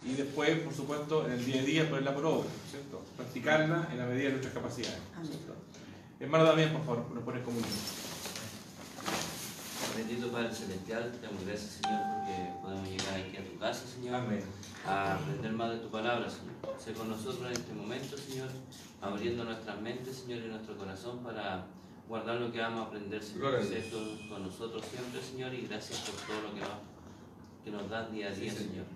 y después, por supuesto, en el día a día ponerla por obra, ¿cierto? Practicarla en la medida de nuestras capacidades, ¿cierto? Hermano Damián, por favor, nos pone comunión. Bendito Padre Celestial, te damos gracias, Señor, porque podemos llegar aquí a tu casa, Señor. Amén. A aprender más de tu palabra, Señor. Sé con nosotros en este momento, Señor, abriendo nuestras mentes, Señor, y nuestro corazón para guardar lo que vamos a aprender, Señor. Sé con nosotros siempre, Señor, y gracias por todo lo que nos das día a día, sí, Señor.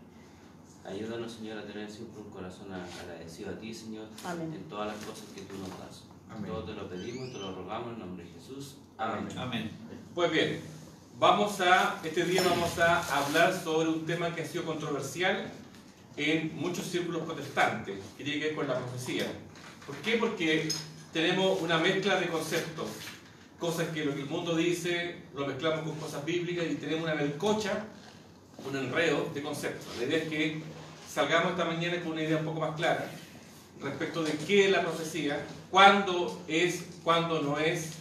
Ayúdanos, Señor, a tener siempre un corazón agradecido a ti, Señor, amén, en todas las cosas que tú nos das. Amén. Todo te lo pedimos, te lo rogamos en nombre de Jesús. Amén. Amén. Pues bien, este día vamos a hablar sobre un tema que ha sido controversial en muchos círculos protestantes, que tiene que ver con la profecía. ¿Por qué? Porque tenemos una mezcla de conceptos, cosas que lo que el mundo dice, lo mezclamos con cosas bíblicas y tenemos una melcocha, un enredo de conceptos. La idea es que salgamos esta mañana con una idea un poco más clara respecto de qué es la profecía, cuándo es, cuándo no es,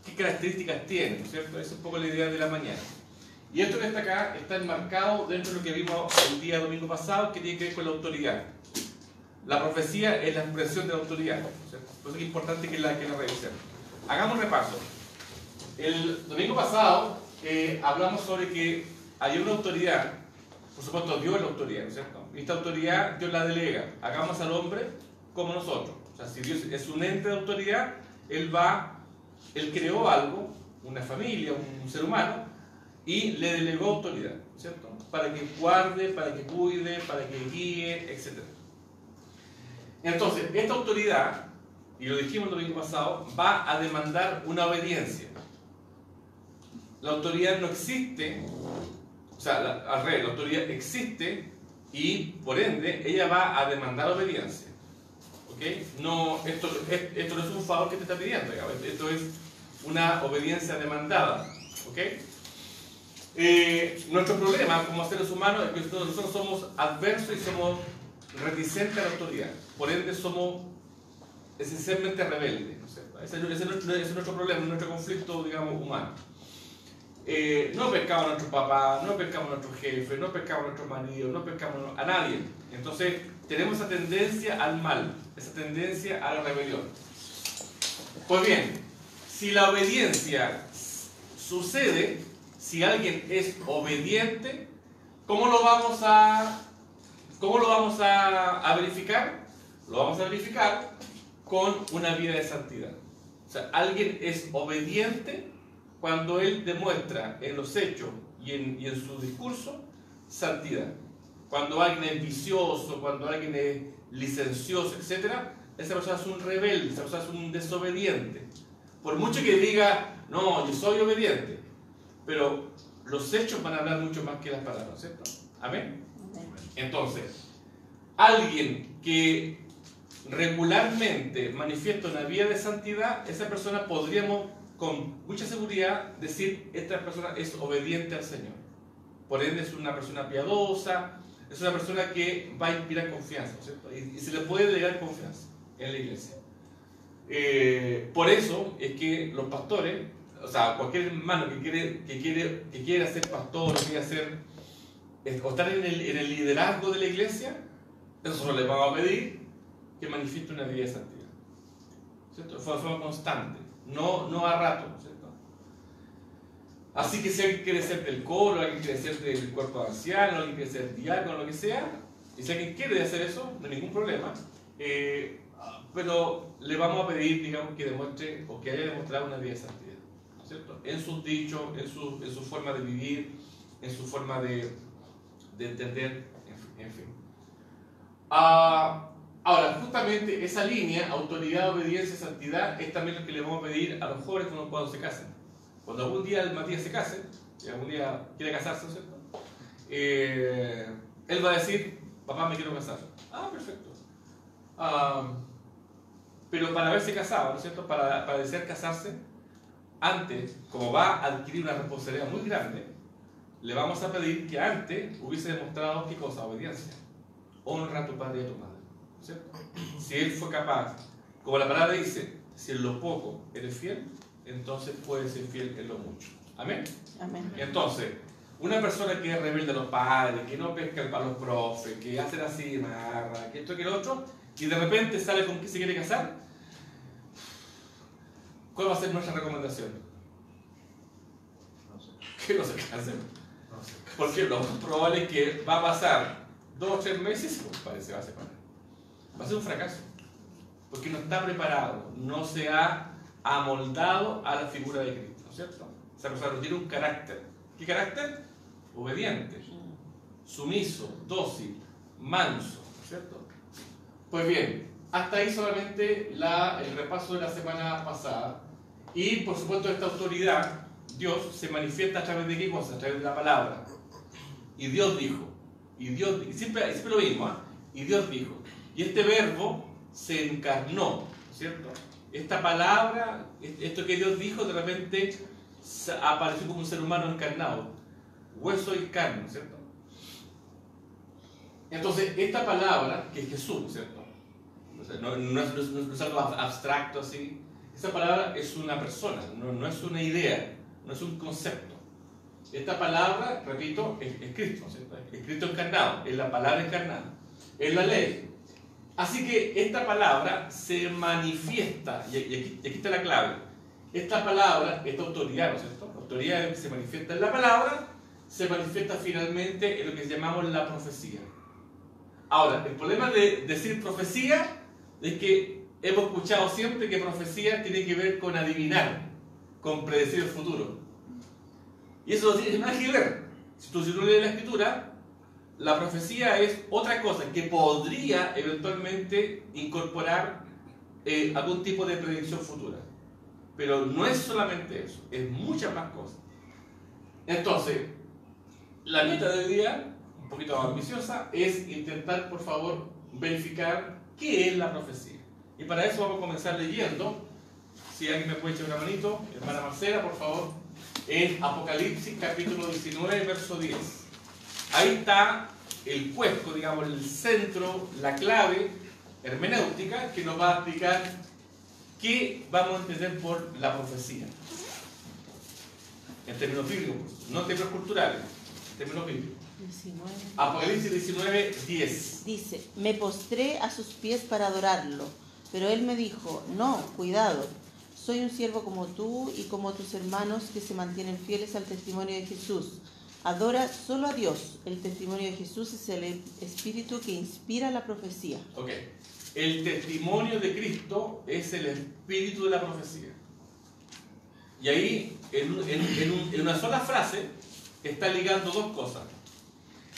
qué características tiene, ¿no es cierto? Esa es un poco la idea de la mañana. Y esto que está acá está enmarcado dentro de lo que vimos el día domingo pasado, que tiene que ver con la autoridad. La profecía es la expresión de la autoridad, ¿no es cierto? Por eso es importante que la revisemos. Hagamos un repaso. El domingo pasado hablamos sobre que hay una autoridad, por supuesto Dios es la autoridad, ¿no es cierto? Y esta autoridad Dios la delega, hagamos al hombre como nosotros. O sea, si Dios es un ente de autoridad, Él creó algo, una familia, un ser humano, y le delegó autoridad, ¿no es cierto? Para que guarde, para que cuide, para que guíe, etc. Entonces, esta autoridad, y lo dijimos el domingo pasado, va a demandar una obediencia. La autoridad no existe, o sea, al revés, la autoridad existe y, por ende, ella va a demandar obediencia. ¿Ok? No, esto no es un favor que te está pidiendo, digamos. Esto es una obediencia demandada. ¿Ok? Nuestro problema como seres humanos es que nosotros somos adversos y somos reticentes a la autoridad. Por ende, somos esencialmente rebeldes, ¿no es cierto? Ese es nuestro problema, nuestro conflicto, digamos, humano. No pescamos a nuestro papá, no pescamos a nuestro jefe, no pescamos a nuestro marido, no pescamos a nadie. Entonces, tenemos esa tendencia al mal, esa tendencia a la rebelión. Pues bien, si la obediencia sucede, si alguien es obediente, ¿cómo lo vamos a verificar? Lo vamos a verificar con una vida de santidad. O sea, alguien es obediente cuando él demuestra en los hechos y en su discurso santidad. Cuando alguien es vicioso, cuando alguien es licencioso, etc., esa persona es un rebelde, esa persona es un desobediente. Por mucho que diga, no, yo soy obediente, pero los hechos van a hablar mucho más que las palabras, ¿cierto? ¿Amén? Entonces, alguien que regularmente manifiesta una vida de santidad, esa persona podríamos con mucha seguridad decir, esta persona es obediente al Señor. Por ende es una persona piadosa, es una persona que va a inspirar confianza, ¿cierto? Y se le puede delegar confianza en la iglesia. Por eso es que los pastores, o sea, cualquier hermano que quiera ser pastor, que quiera ser, o estar en el liderazgo de la iglesia, nosotros le vamos a pedir que manifieste una vida de santidad, ¿cierto? De forma constante, no a rato, ¿cierto? Así que si alguien quiere ser del coro, alguien quiere ser del cuerpo de anciano, alguien quiere ser diácono, lo que sea, y si alguien quiere hacer eso, no hay ningún problema, pero le vamos a pedir, digamos, que demuestre o que haya demostrado una vida de santidad, ¿cierto? En sus dichos, en su forma de vivir, en su forma de entender, en fin. Ahora, justamente esa línea, autoridad, obediencia, santidad, es también lo que le vamos a pedir a los jóvenes cuando se casen. Cuando algún día el Matías se case, y algún día quiere casarse, ¿cierto? Él va a decir, papá, me quiero casar. Ah, perfecto. Pero para haberse casado, ¿no es cierto? Para desear casarse, antes, como va a adquirir una responsabilidad muy grande, le vamos a pedir que antes hubiese demostrado qué cosa, obediencia. Honra a tu padre y a tu madre, ¿cierto? Si él fue capaz, como la palabra dice, si en lo poco eres fiel, entonces puedes ser fiel en lo mucho. ¿Amén? Amén. Entonces, Una persona que es rebelde a los padres, que no pesca a los profes, que hace la cimarra, que esto que lo otro, y de repente sale con que se quiere casar, ¿cuál va a ser nuestra recomendación? No sé. Que no se casen. No sé. Porque lo más probable es que va a pasar 2 o 3 meses y compadre se va a separar. Va a ser un fracaso. Porque no está preparado, no se ha amoldado a la figura de Cristo, ¿no es cierto? Esa persona no tiene un carácter. ¿Qué carácter? Obediente, sumiso, dócil, manso, ¿no es cierto? Pues bien, hasta ahí solamente el repaso de la semana pasada. Y por supuesto esta autoridad, Dios se manifiesta a través de qué cosa? A través de la palabra. Y Dios dijo, y siempre lo mismo, ¿eh? Y Dios dijo. Y este verbo se encarnó, ¿cierto? Esta palabra, esto que Dios dijo, de repente apareció como un ser humano encarnado, hueso y carne, ¿cierto? Entonces, esta palabra, que es Jesús, ¿cierto? O sea, no es algo abstracto así. Esta palabra es una persona, no es una idea, no es un concepto. Esta palabra, repito, es Cristo, ¿cierto? Es Cristo encarnado, es la palabra encarnada, es la ley. Así que esta palabra se manifiesta, y aquí está la clave. Esta palabra, esta autoridad, ¿no es cierto? La autoridad que se manifiesta en la palabra, se manifiesta finalmente en lo que llamamos la profecía. Ahora, el problema de decir profecía es que hemos escuchado siempre que profecía tiene que ver con adivinar, con predecir el futuro. Y eso no tiene nada que ver. Si tú lees la Escritura, la profecía es otra cosa que podría eventualmente incorporar algún tipo de predicción futura. Pero no es solamente eso, es muchas más cosas. Entonces, la meta del día, un poquito más ambiciosa, es intentar, por favor, verificar qué es la profecía. Y para eso vamos a comenzar leyendo. Si alguien me puede echar una manito, hermana Marcela, por favor, en Apocalipsis capítulo 19, verso 10. Ahí está el cuesco, digamos, el centro, la clave hermenéutica que nos va a explicar qué vamos a entender por la profecía. En términos bíblicos, no en términos culturales, en términos bíblicos. 19. Apocalipsis 19, 10. Dice, me postré a sus pies para adorarlo, pero él me dijo, no, cuidado, soy un siervo como tú y como tus hermanos que se mantienen fieles al testimonio de Jesús. Adora solo a Dios. El testimonio de Jesús es el espíritu que inspira la profecía. Ok. El testimonio de Cristo es el espíritu de la profecía. Y ahí, en una sola frase, está ligando dos cosas.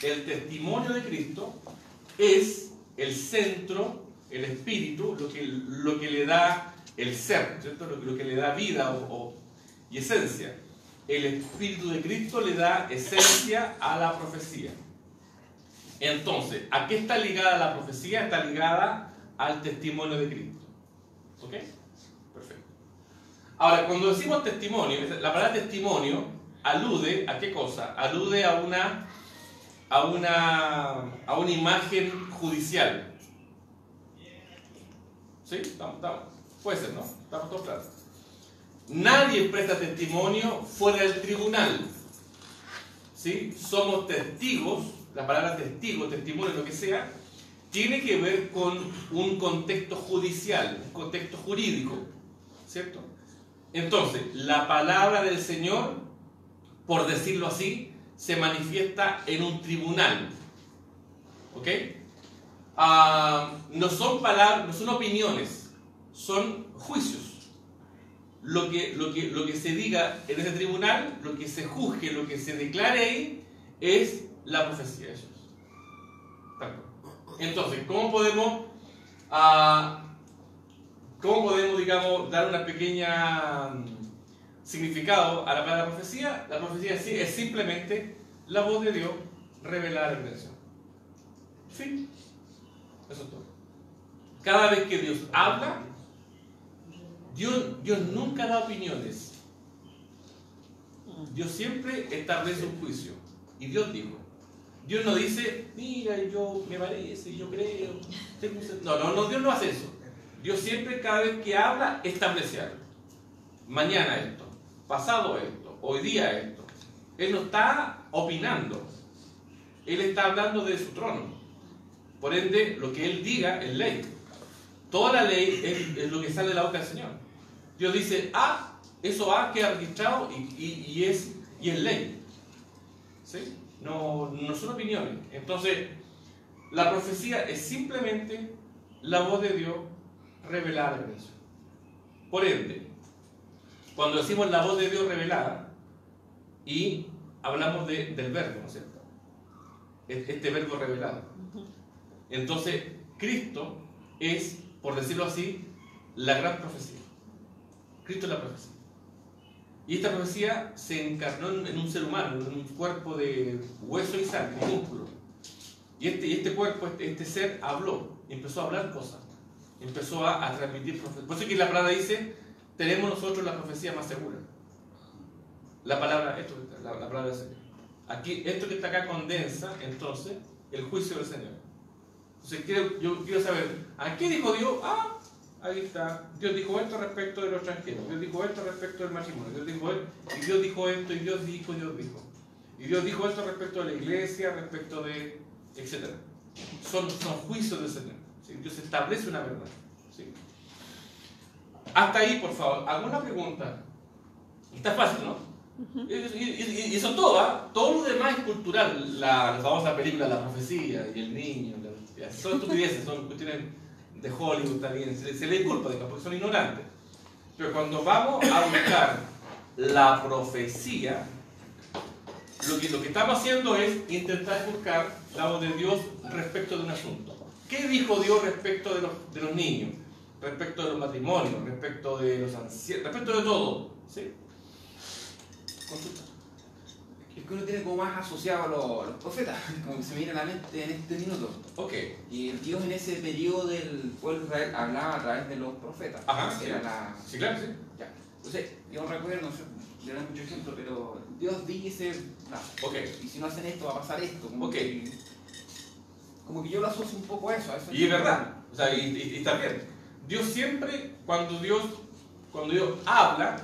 El testimonio de Cristo es el centro, el espíritu, lo que le da el ser, ¿cierto? Lo que le da vida y esencia. El espíritu de Cristo le da esencia a la profecía. Entonces, ¿a qué está ligada la profecía? Está ligada al testimonio de Cristo. ¿Ok? Perfecto. Ahora, cuando decimos testimonio, la palabra testimonio alude ¿a qué cosa? Alude a una imagen judicial. ¿Sí? Puede ser, ¿no? Estamos todos claros. Nadie presta testimonio fuera del tribunal. ¿Sí? Somos testigos, la palabra testigo, testimonio, lo que sea, tiene que ver con un contexto judicial, un contexto jurídico, ¿cierto? Entonces, la palabra del Señor, por decirlo así, se manifiesta en un tribunal. ¿Ok? No son palabras, no son opiniones, son juicios. Lo que se diga en ese tribunal, lo que se juzgue, lo que se declare ahí, es la profecía de Jesús. Entonces, ¿cómo podemos, digamos, dar una pequeña significado a la palabra profecía? La profecía es simplemente la voz de Dios revelada a la creación. Fin. Eso es todo. Cada vez que Dios habla, Dios nunca da opiniones. Dios siempre establece un juicio. Y Dios dijo. Dios no dice, mira, yo me parece, yo creo. No, Dios no hace eso. Dios siempre, cada vez que habla, establece algo. Mañana esto, pasado esto, hoy día esto. Él no está opinando. Él está hablando de su trono. Por ende, lo que Él diga es ley. Toda la ley es lo que sale de la boca del Señor. Dios dice A, eso A queda registrado y es ley. ¿Sí? No son opiniones. Entonces, la profecía es simplemente la voz de Dios revelada a la creación. Por ende, cuando decimos la voz de Dios revelada y hablamos del verbo, ¿no es cierto? Este verbo revelado. Entonces, Cristo es, por decirlo así, la gran profecía. Cristo es la profecía. Y esta profecía se encarnó en un ser humano, en un cuerpo de hueso y sangre, músculo. Y este cuerpo, este ser habló, empezó a hablar cosas, empezó a transmitir profecías. Por eso que la palabra dice, tenemos nosotros la profecía más segura. La palabra, la palabra del Señor. Aquí, esto que está acá condensa, entonces, el juicio del Señor. Entonces, yo quiero saber, ¿a qué dijo Dios? Ah, ahí está. Dios dijo esto respecto de los extranjeros. Dios dijo esto respecto del matrimonio. Dios dijo esto, y Dios dijo esto, y Dios dijo. Y Dios dijo esto respecto de la iglesia, respecto de, etc. Son juicios del Señor. ¿Sí? Dios establece una verdad. ¿Sí? Hasta ahí, por favor, ¿alguna pregunta? Está fácil, ¿no? Y eso todo, ¿eh? Todo lo demás es cultural. La famosa película La Profecía y el niño, son estupideces, son cuestiones de Hollywood también. Se le disculpa porque son ignorantes. Pero cuando vamos a buscar la profecía, lo que estamos haciendo es intentar buscar la voz de Dios respecto de un asunto. ¿Qué dijo Dios respecto de los niños? Respecto de los matrimonios, respecto de los ancianos, respecto de todo. ¿Sí? Consulta. Es que uno tiene como más asociado a los profetas, como que se me viene a la mente en este minuto. Ok. Y Dios en ese periodo del pueblo de Israel hablaba a través de los profetas. Ajá, Era sí. Sí, claro, sí. Ya. Entonces, yo recuerdo, no sé, le doy mucho ejemplo, pero Dios dice, Ok. y si no hacen esto va a pasar esto. Ok. Como que yo lo asocio un poco a eso. Y es verdad, o sea, y está bien. Dios siempre, cuando Dios habla,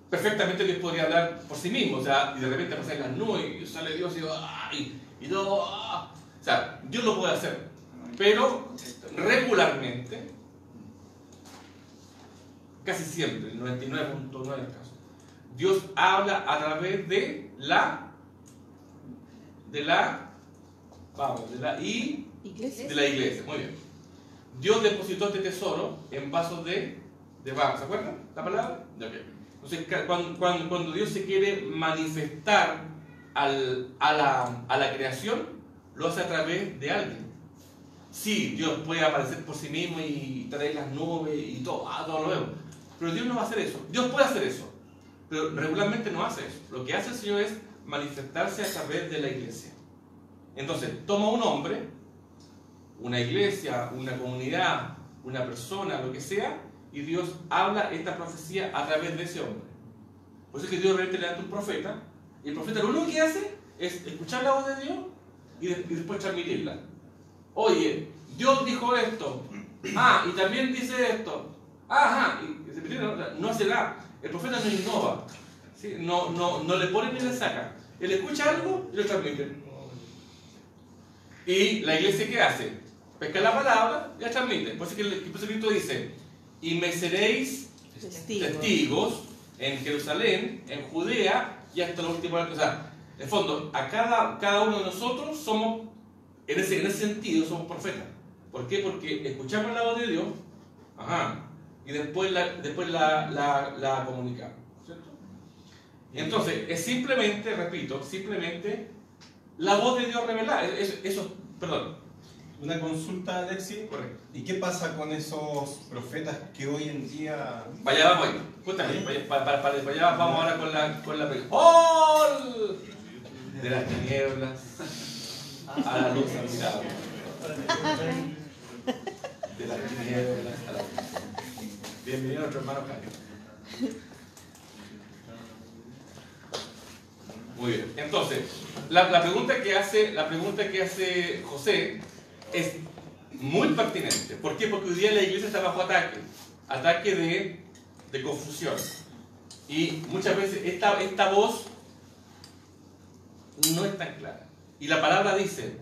perfectamente Dios podría hablar por sí mismo, o sea, y de repente aparece en las nubes y sale Dios y todo, o sea, Dios lo puede hacer, pero regularmente, casi siempre, el 99.9 del caso, Dios habla a través de la iglesia, muy bien. Dios depositó este tesoro en vasos de barro, ¿se acuerdan la palabra? Okay. Entonces, cuando Dios se quiere manifestar a la creación, lo hace a través de alguien. Sí, Dios puede aparecer por sí mismo y traer las nubes y todo lo vemos. Pero Dios no va a hacer eso. Dios puede hacer eso, pero regularmente no hace eso. Lo que hace el Señor es manifestarse a través de la iglesia. Entonces, toma un hombre, una iglesia, una comunidad, una persona, lo que sea, y Dios habla esta profecía a través de ese hombre. Por eso es que Dios realmente le da a un profeta, y el profeta lo único que hace es escuchar la voz de Dios y después transmitirla. Oye, Dios dijo esto, y también dice esto, y no hace nada. El profeta no innova, ¿sí? no le pone ni le saca. Él escucha algo y lo transmite. Y la iglesia, ¿qué hace? Pesca la palabra y la transmite. Por eso Cristo dice, y me seréis testigos en Jerusalén, en Judea y hasta la última parte. O sea, en el fondo, a cada uno de nosotros somos, en ese sentido, somos profetas. ¿Por qué? Porque escuchamos la voz de Dios, y después la comunicamos, ¿cierto? Entonces, es simplemente, repito, la voz de Dios revelada. Perdón. Una consulta, Alexis. Correcto. ¿Y qué pasa con esos profetas que hoy en día... Vaya, vamos ahí. Justamente, para allá vamos ahora con la película. ¡Oh! De las tinieblas a la luz admirable. De las tinieblas a la luz. Bienvenido a nuestro hermano Jaime. Muy bien. Entonces, la pregunta que hace José es muy pertinente. ¿Por qué? Porque hoy día la iglesia está bajo ataque de confusión. Y muchas veces esta voz no es tan clara. Y la palabra dice,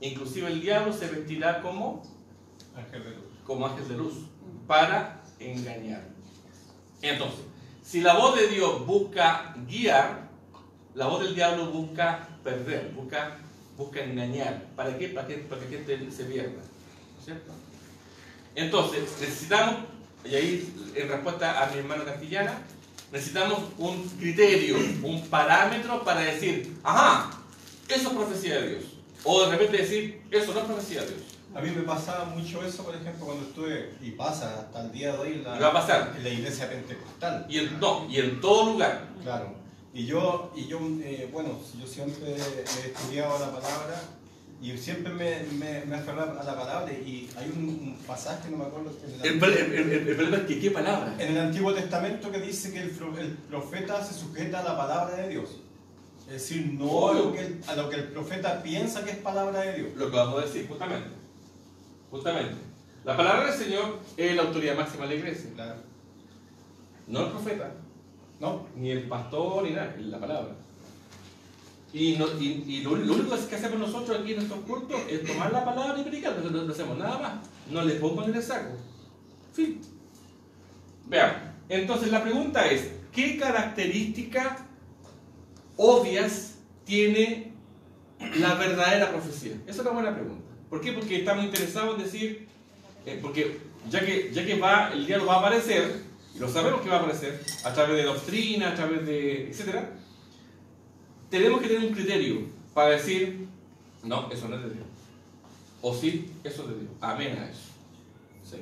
inclusive el diablo se vestirá como Ángel de luz. como ángel de luz para engañar. Entonces, si la voz de Dios busca guiar, la voz del diablo busca perder, busca engañar. ¿Para qué? Para que la gente se pierda, ¿cierto? Entonces, necesitamos, y ahí en respuesta a mi hermano Castillana, necesitamos un criterio, un parámetro para decir, ajá, eso es profecía de Dios. O de repente decir, eso no es profecía de Dios. A mí me pasaba mucho eso, por ejemplo, cuando estuve, y pasa hasta el día de hoy, Y va a pasar. en la iglesia pentecostal. Y en todo lugar. Claro. Bueno, yo siempre he estudiado la palabra y siempre me aferraba a la palabra, y hay un pasaje, no me acuerdo. El problema es que, ¿qué palabra? En el Antiguo Testamento que dice que el profeta se sujeta a la palabra de Dios. Es decir, no a lo que el profeta piensa que es palabra de Dios. Lo que vamos a decir, justamente. La palabra del Señor es la autoridad máxima de la iglesia. Claro. No el profeta, ¿No? ni el pastor, ni nada, es la palabra. Y lo único que hacemos nosotros aquí en nuestros cultos es tomar la palabra y predicar. Nosotros no hacemos nada más. No le pongo ni le saco. Fin. Veamos. Entonces la pregunta es, ¿qué características obvias tiene la verdadera profecía? Esa es una buena pregunta. ¿Por qué? Porque estamos interesados en decir, porque ya que el diablo va a aparecer, y lo sabemos que va a aparecer, a través de doctrina, a través de etcétera, tenemos que tener un criterio para decir, no, eso no es de Dios. O sí, eso es de Dios. Amén a eso. ¿Sí?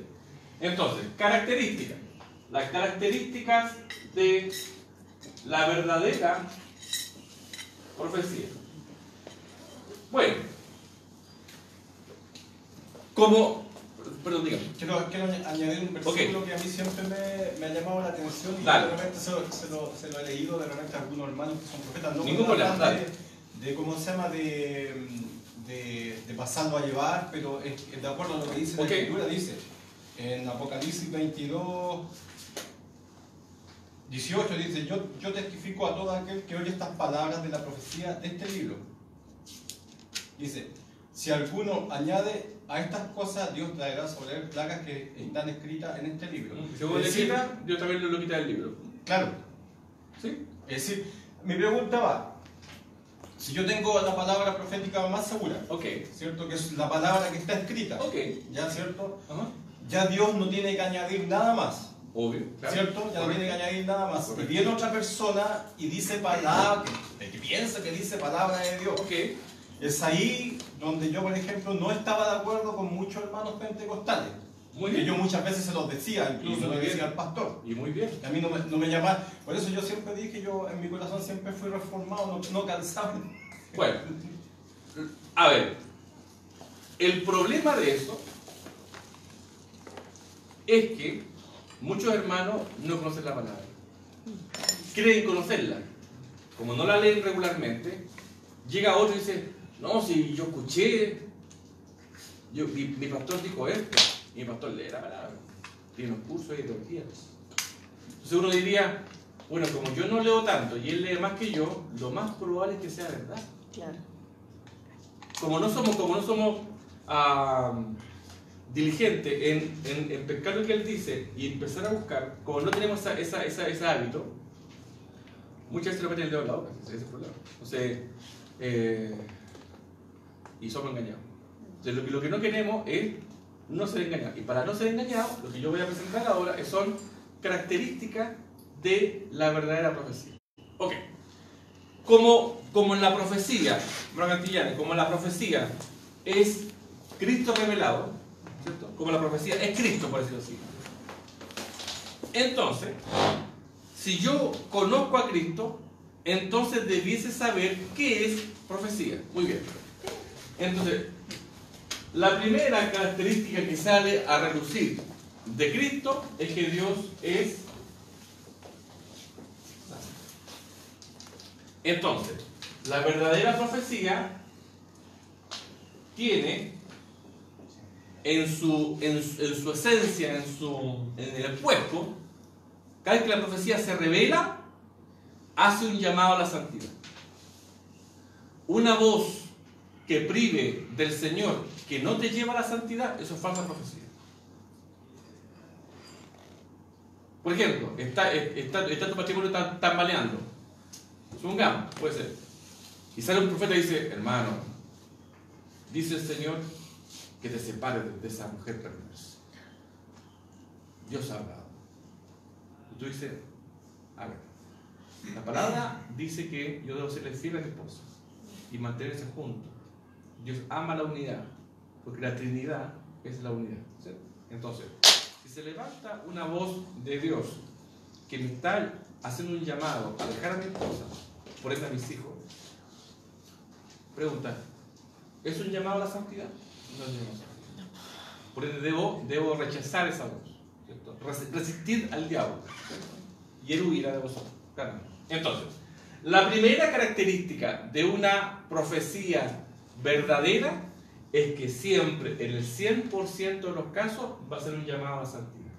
Entonces, características. Las características de la verdadera profecía. Bueno, perdón, dígame. Quiero añadir un versículo que a mí siempre me ha llamado la atención, y Dale. de repente se lo he leído de repente a algunos hermanos que son profetas. No Ningún puedo problema, hablar dale. de cómo se llama, de pasarlo a llevar, pero es de acuerdo a lo que dice la Escritura, dice en Apocalipsis 22, 18, dice, yo testifico a todo aquel que oye estas palabras de la profecía de este libro. Dice, si alguno añade a estas cosas, Dios traerá sobre él plagas que están escritas en este libro. Según le quita, Dios también lo quita del libro. Claro. ¿Sí? Es decir, mi pregunta va, si yo tengo la palabra profética más segura, Ok. ¿cierto? Que es la palabra que está escrita, Ok. ¿ya, cierto? Ajá. Ya Dios no tiene que añadir nada más, Obvio. Claro. ¿cierto? Ya no tiene que añadir nada más. Correcto. Y viene otra persona y dice palabra, que piensa que dice palabra de Dios. Ok. Es ahí donde yo, por ejemplo, no estaba de acuerdo con muchos hermanos pentecostales. Muy Que bien. yo muchas veces se los decía, incluso muy le bien. decía al pastor. Y muy bien. A mí no me llamaba. Por eso yo siempre dije, yo en mi corazón siempre fui reformado, no cansado. Bueno, a ver, el problema de eso es que muchos hermanos no conocen la palabra. Creen conocerla. Como no la leen regularmente, llega otro y dice, no, si yo escuché, mi pastor dijo esto, y mi pastor lee la palabra, tiene unos cursos de teología. Entonces uno diría, bueno, como yo no leo tanto y él lee más que yo, lo más probable es que sea verdad. Claro. Como no somos diligentes en pescar lo que él dice y empezar a buscar, como no tenemos ese hábito, muchas veces lo meten el dedo en la boca, ese es el problema. Entonces, y somos engañados. Entonces, lo que no queremos es no ser engañados. Y para no ser engañados, lo que yo voy a presentar ahora son características de la verdadera profecía. Ok. Como en la profecía, como la profecía es Cristo revelado, ¿cierto? Como la profecía es Cristo, por decirlo así. Entonces, si yo conozco a Cristo, entonces debiese saber qué es profecía. Muy bien. Entonces, la primera característica que sale a relucir de Cristo es que Dios es. Entonces, la verdadera profecía tiene en su esencia, en el cuerpo, cada vez que la profecía se revela, hace un llamado a la santidad. una voz que prive del Señor, que no te lleva a la santidad, eso es falsa profecía. Por ejemplo, está tu patrimonio tambaleando. Supongamos, puede ser. Y sale un profeta y dice, hermano, dice el Señor que te separes de esa mujer perversa. Dios ha hablado. Y tú dices, a ver, la palabra dice que yo debo serle fiel a mi esposa y mantenerse juntos. Dios ama la unidad, porque la Trinidad es la unidad, ¿sí? Entonces, si se levanta una voz de Dios que me está haciendo un llamado a dejar a mi esposa, por ende a mis hijos, pregunta, ¿es un llamado a la santidad? No es un llamado a la santidad. Por ende debo rechazar esa voz, ¿cierto? Resistir al diablo, ¿cierto? Y él huirá de vosotros. Claro. Entonces, la primera característica de una profecía verdadera es que siempre, en el 100% de los casos, va a ser un llamado a la santidad.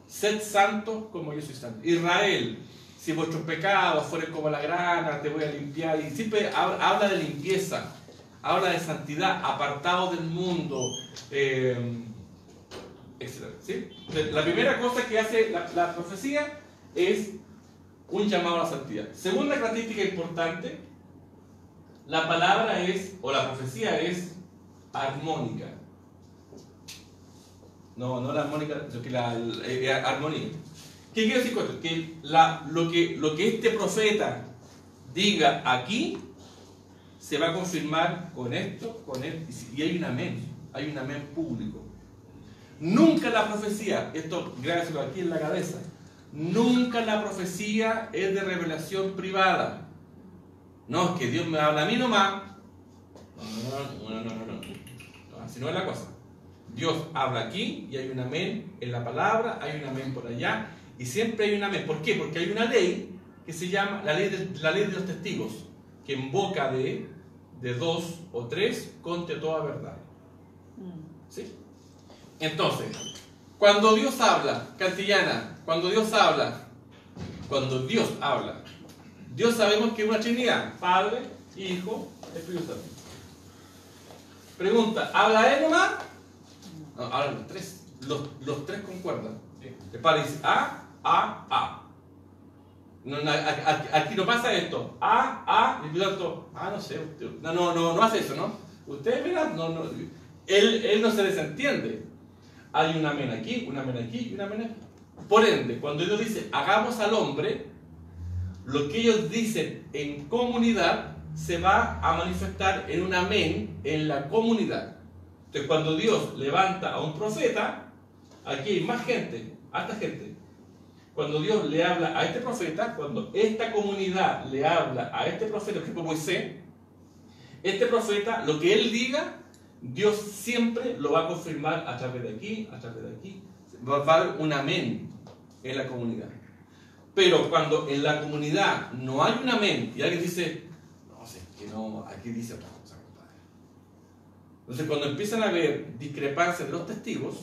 Sed santos como yo soy santo. Israel, si vuestros pecados fueren como la grana, te voy a limpiar. Y siempre habla de limpieza, habla de santidad, apartado del mundo, etc. ¿Sí? Entonces, la primera cosa que hace la profecía es un llamado a la santidad. Segunda característica importante, la palabra es, o la profecía es armónica. No la armónica, sino que la armonía. ¿Qué quiere decir con esto? Que lo que este profeta diga aquí se va a confirmar con esto, con él, y hay un amén público. Nunca la profecía, esto grábeselo aquí en la cabeza, nunca la profecía es de revelación privada. No, es que Dios me habla a mí nomás. No, así no es la cosa. Dios habla aquí y hay un amén en la palabra, hay un amén por allá y siempre hay un amén. ¿Por qué? Porque hay una ley que se llama la ley de los testigos, que en boca de 2 o 3 conte toda verdad. ¿Sí? Entonces, cuando Dios habla, Cantillana, cuando Dios habla, Dios sabemos que es una Trinidad, Padre, Hijo, Espíritu Santo. Pregunta, ¿habla él nomás? No, hablan los tres. Los tres concuerdan. ¿Sí? El Padre dice A. No, aquí no pasa esto. A, y el Espíritu Santo, no sé. No hace eso, ¿no? Ustedes verán, él no se desentiende. Hay un amén aquí, un amén aquí y un amén aquí. Por ende, cuando Dios dice, hagamos al hombre, lo que ellos dicen en comunidad se va a manifestar en un amén en la comunidad. Entonces, cuando Dios levanta a un profeta, aquí hay más gente, harta gente. Cuando Dios le habla a este profeta, cuando esta comunidad le habla a este profeta, por ejemplo Moisés, este profeta, lo que él diga, Dios siempre lo va a confirmar a través de aquí, a través de aquí. Va a haber un amén en la comunidad. Pero cuando en la comunidad no hay un amén y alguien dice, no sé, que no, aquí dice otra cosa, compadre. Entonces, cuando empiezan a haber discrepancias de los testigos,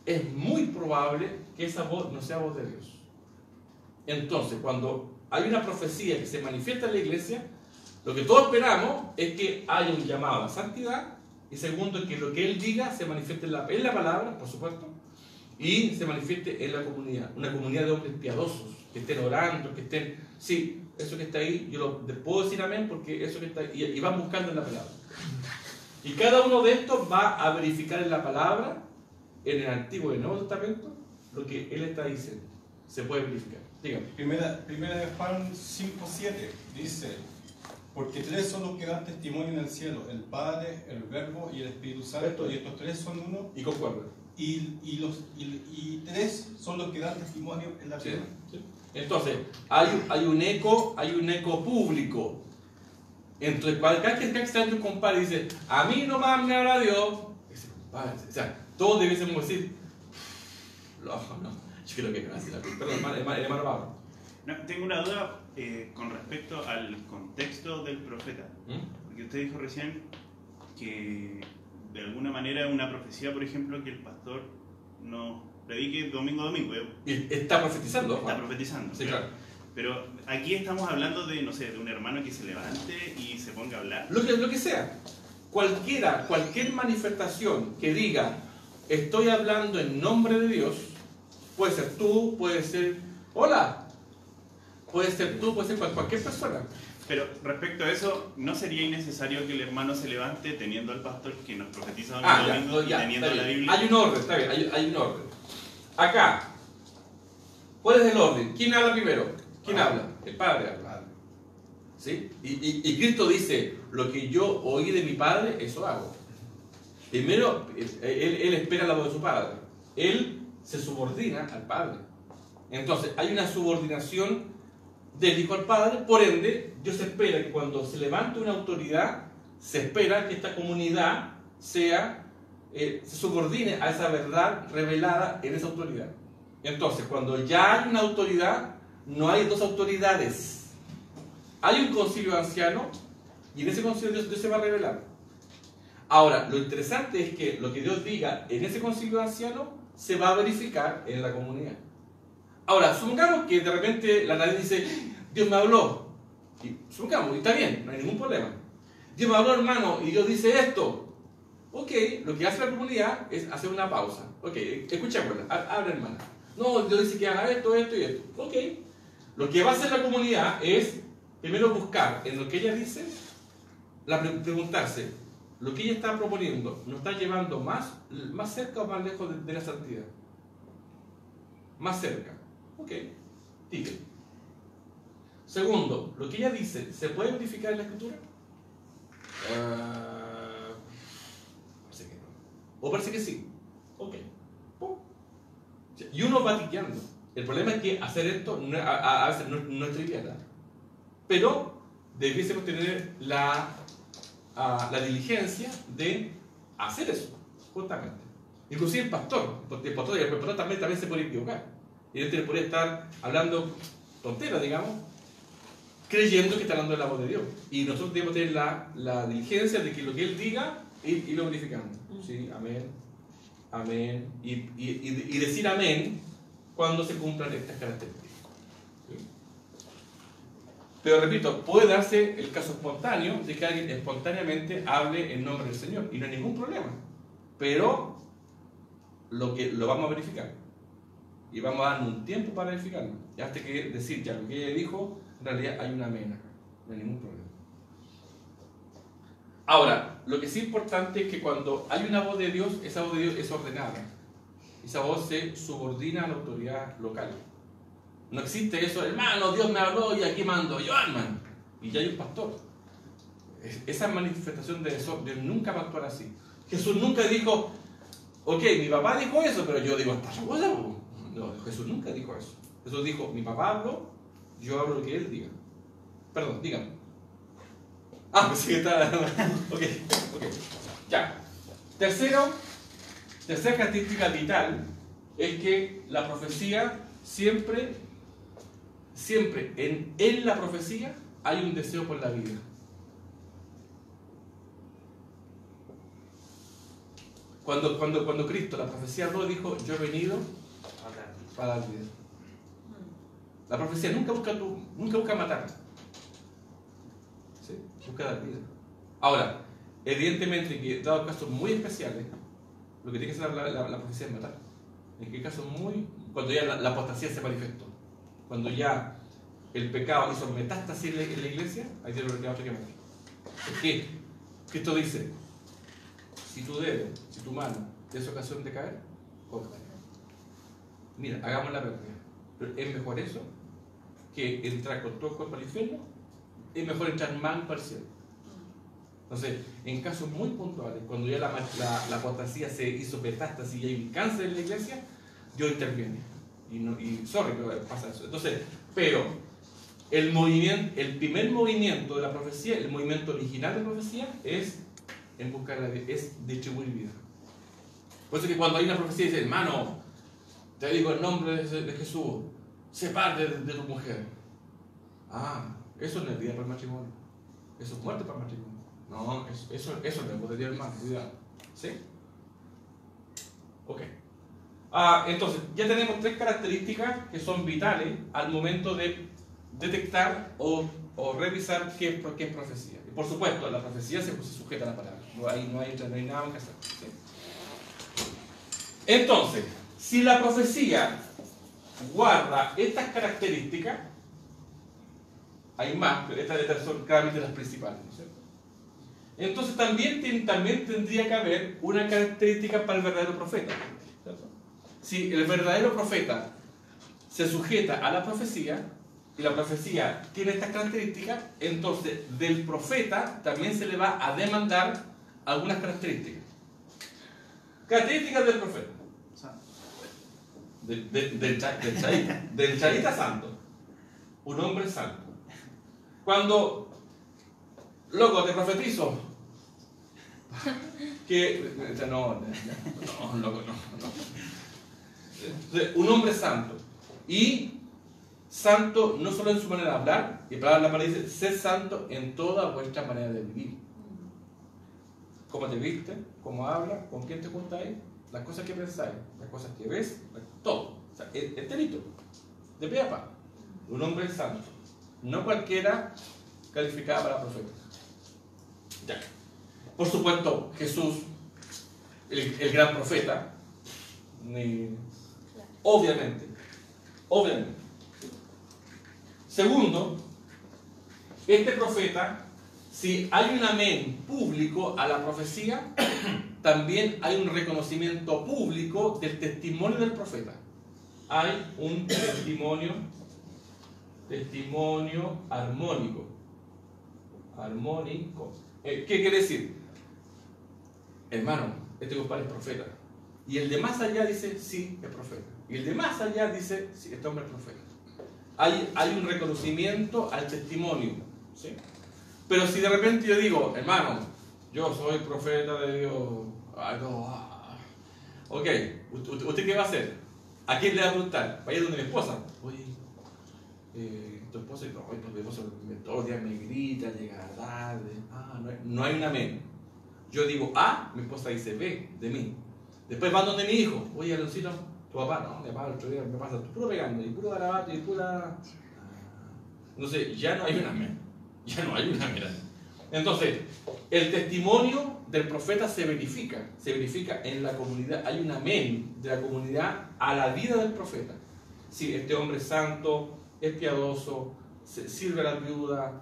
es muy probable que esa voz no sea voz de Dios. Entonces, cuando hay una profecía que se manifiesta en la iglesia, lo que todos esperamos es que haya un llamado a la santidad, y segundo, que lo que él diga se manifieste en la palabra, por supuesto, y se manifieste en la comunidad, una comunidad de hombres piadosos, que estén orando, que estén, sí, eso que está ahí, yo lo puedo decir amén, porque eso que está ahí, y van buscando en la palabra. Y cada uno de estos va a verificar en la palabra, en el Antiguo y el Nuevo Testamento, lo que él está diciendo. Se puede verificar. Dígame. Primera de Juan 5:7 dice, porque 3 son los que dan testimonio en el cielo, el Padre, el Verbo y el Espíritu Santo, y estos 3 son uno. Y concuerdan. Y 3 son los que dan testimonio en la tierra. Sí. Entonces, hay un eco público. Entre cada que está entre un compadre y dice, a mí nomás me habla Dios, ese compadre, o sea, todos debiésemos decir, no, yo creo que es así. Perdón, hermano Pablo. No, tengo una duda con respecto al contexto del profeta. Porque usted dijo recién que de alguna manera una profecía, por ejemplo, que el pastor no predique domingo a domingo. Y está profetizando. Está profetizando. Sí, claro. Pero aquí estamos hablando de, no sé, de un hermano que se levante y se ponga a hablar. Lo que sea. Cualquier manifestación que diga, estoy hablando en nombre de Dios, puede ser tú, puede ser, hola, puede ser tú, puede ser cualquier persona. Pero respecto a eso, ¿no sería innecesario que el hermano se levante teniendo al pastor que nos profetiza domingo y teniendo la Biblia? Hay un orden, está bien, hay un orden. Acá, ¿cuál es el orden? ¿Quién habla primero? ¿Quién habla? El Padre habla. ¿Sí? Y Cristo dice, lo que yo oí de mi Padre, eso hago. Primero, él espera la voz de su Padre. Él se subordina al Padre. Entonces, hay una subordinación del Hijo al Padre, por ende, Dios espera que cuando se levante una autoridad, se espera que esta comunidad se subordine a esa verdad revelada en esa autoridad. Entonces, cuando ya hay una autoridad, no hay dos autoridades. Hay un concilio anciano y en ese concilio Dios se va a revelar. Ahora, lo interesante es que lo que Dios diga en ese concilio anciano se va a verificar en la comunidad. Ahora, supongamos que de repente la nadie dice, Dios me habló. Y supongamos, y está bien, no hay ningún problema. Dios me habló, hermano, y Dios dice esto. Ok, lo que hace la comunidad es hacer una pausa. Ok, escuchémosla, habla, hermana. No, Dios dice que haga esto, esto y esto. Ok, lo que va a hacer la comunidad es primero buscar en lo que ella dice, preguntarse, lo que ella está proponiendo, ¿nos está llevando más cerca o más lejos de la santidad? Más cerca. Ok, diga. Segundo, lo que ella dice, ¿se puede verificar en la escritura? Parece que no. O parece que sí. Ok. ¡Pum! Y uno va tiqueando. El problema es que hacer esto a veces no es trivial. Pero debiésemos tener la diligencia de hacer eso, justamente. Inclusive el pastor también se puede equivocar. Y él puede estar hablando tonteras, digamos, creyendo que está hablando de la voz de Dios. Y nosotros debemos tener la diligencia de que lo que él diga, y lo verificamos. Sí, amén, amén. Y decir amén cuando se cumplan estas características. ¿Sí? Pero repito, puede darse el caso espontáneo de que alguien espontáneamente hable en nombre del Señor. Y no hay ningún problema. Pero lo vamos a verificar. Y vamos a dar un tiempo para verificarlo. Y hasta que decir ya lo que ella dijo, en realidad hay una amén acá. No hay ningún problema. Ahora, lo que sí es importante es que cuando hay una voz de Dios, esa voz de Dios es ordenada. Esa voz se subordina a la autoridad local. No existe eso, hermano, Dios me habló y aquí mando yo, hermano. Y ya hay un pastor. Esa manifestación de eso, Dios nunca va a actuar así. Jesús nunca dijo, ok, mi papá dijo eso, pero yo digo, ¿estás seguro? No, Jesús nunca dijo eso. Jesús dijo, mi papá habló, yo hablo lo que él diga. Perdón, dígame. Pues sí que está. Ok. Ya. Tercera característica vital es que la profecía siempre en la profecía hay un deseo por la vida. Cuando Cristo, la profecía habló, dijo, yo he venido para dar vida. La profecía nunca busca matar. ¿Sí? Busca dar vida. Ahora, evidentemente que dado casos muy especiales, lo que tiene que hacer la profecía es matar. En qué caso cuando ya la apostasía se manifestó, cuando ya el pecado hizo metástasis en la iglesia, ahí tiene lo que hay que matar. ¿Por qué? Cristo dice, si tu dedo, si tu mano te es ocasión de caer, córtala. Mira, hagamos la pérdida. Pero es mejor eso que entrar con todo el cuerpo al infierno. Es mejor entrar manco al cielo. Entonces, en casos muy puntuales, cuando ya la apostasía se hizo metástasis y hay un cáncer en la iglesia, Dios interviene. Sorry, pero pasa eso. Entonces, pero el primer movimiento de la profecía, el movimiento original de la profecía, es en buscar la vida, es distribuir vida. Por eso que cuando hay una profecía dice, hermano, te digo el nombre de Jesús, sepárate de tu mujer. Eso no es vida para el matrimonio. Eso es muerte para el matrimonio. No, eso no es poder de hermano, cuidado. ¿Sí? Ok. Entonces, ya tenemos tres características que son vitales al momento de detectar o revisar qué es profecía. Y por supuesto, la profecía se sujeta a la palabra. No hay nada que hacer. ¿Sí? Entonces, si la profecía guarda estas características, hay más, pero estas son claramente las principales, ¿no es cierto? Entonces también tendría que haber una característica para el verdadero profeta, ¿cierto? Si el verdadero profeta se sujeta a la profecía, y la profecía tiene estas características, entonces del profeta también se le va a demandar algunas características. Características del profeta. Del charita santo. Un hombre santo. Cuando, loco, te profetizo que... No, loco, no. Un hombre santo. Y santo no solo en su manera de hablar, y la palabra dice, sed santo en toda vuestra manera de vivir. Cómo te viste, cómo hablas, con quién te juntáis, las cosas que pensáis, las cosas que ves, todo. O sea, enterito, de pe a pa. Un hombre santo. No cualquiera calificada para profeta. Ya. Por supuesto, Jesús, el gran profeta, obviamente. Segundo, este profeta, si hay un amén público a la profecía, también hay un reconocimiento público del testimonio del profeta. Hay un testimonio armónico. ¿Qué quiere decir? Hermano, este compadre es profeta. Y el de más allá dice, sí, es profeta. Y el de más allá dice, sí, este hombre es profeta. Hay un reconocimiento al testimonio, ¿sí? Pero si de repente yo digo, hermano, yo soy profeta de Dios, ok, ¿usted qué va a hacer? ¿A quién le va a preguntar? Vaya donde mi esposa. Oye, tu esposa, mi esposa todos los días me grita, llega tarde. No hay un amén. Yo digo A, mi esposa dice B, de mí. Después van donde mi hijo. Oye, Aloncito, tu papá, no, mi papá el otro día me pasa puro pegando, y puro garabato, y pura... Entonces, ya no hay un amén. Entonces, el testimonio del profeta se verifica en la comunidad. Hay un amén de la comunidad a la vida del profeta. Sí, este hombre es santo, es piadoso, sirve a la viuda.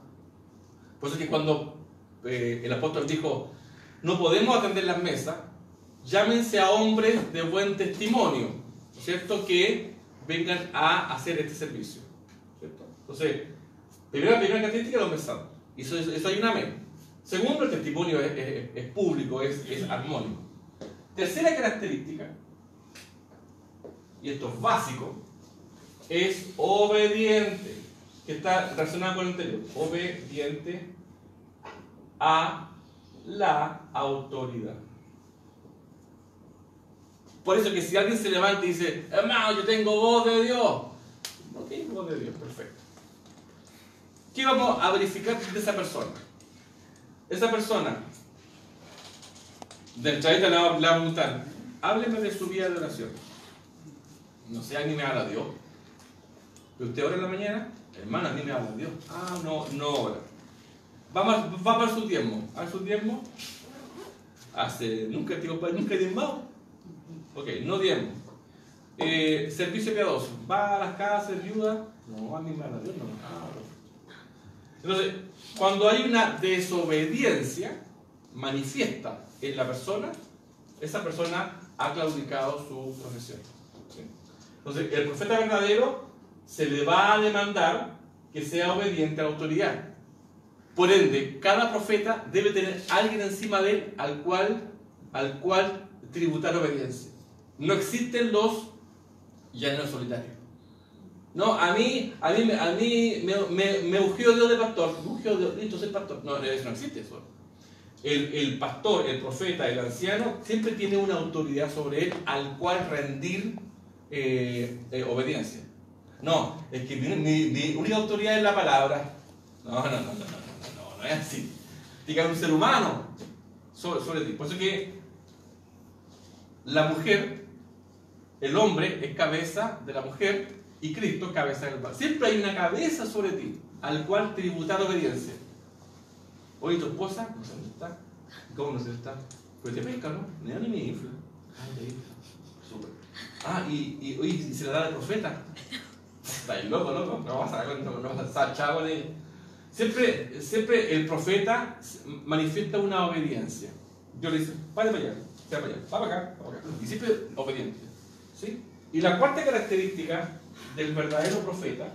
Por eso es que cuando el apóstol dijo, no podemos atender las mesas, llámense a hombres de buen testimonio, ¿cierto? Que vengan a hacer este servicio, ¿cierto? Entonces, primera característica del hombre santo. Y eso hay un amén. Segundo, el testimonio es público, es armónico. Tercera característica, y esto es básico, es obediente, que está relacionado con el anterior. Obediente a la autoridad. Por eso que si alguien se levanta y dice, hermano, yo tengo voz de Dios. Ok, voz de Dios, perfecto. ¿Qué vamos a verificar de esa persona? Esa persona, del chavita le va a preguntar, hábleme de su vida de oración. No sé, a mí me habla Dios. ¿Que usted ora en la mañana? Hermano, a mí me habla Dios. No ora. Va para su diezmo. ¿A su diezmo? Nunca diezmado. Ok, no diezmo. Servicio piadoso. ¿Va a las casas, viudas? No, a mí me habla Dios. No. Entonces, cuando hay una desobediencia manifiesta en la persona, esa persona ha claudicado su profesión. ¿Sí? Entonces, el profeta verdadero se le va a demandar que sea obediente a la autoridad. Por ende, cada profeta debe tener alguien encima de él al cual tributar obediencia. No existen los llaneros solitarios. No, a mí me ungió Dios de pastor. Me ungió Dios, listo, soy pastor. No existe eso. El pastor, el profeta, el anciano, siempre tiene una autoridad sobre él al cual rendir obediencia. No, es que mi única autoridad es la palabra. No es así. Diga un ser humano sobre ti. Por eso que la mujer, el hombre es cabeza de la mujer y Cristo cabeza del bar. Siempre hay una cabeza sobre ti, al cual tributar obediencia. Oye, tu esposa, no sé dónde está. ¿Cómo no sé dónde está? Pues te pesca, ¿no? Ni me infla. Ah, te infla. Súper. Ah, oye, ¿y se la da al profeta? Está ahí loco. No vas a estar chavo con él. Siempre el profeta manifiesta una obediencia. Dios le dice, vaya para allá, va para acá. Y siempre obediente. ¿Sí? Y la cuarta característica del verdadero profeta,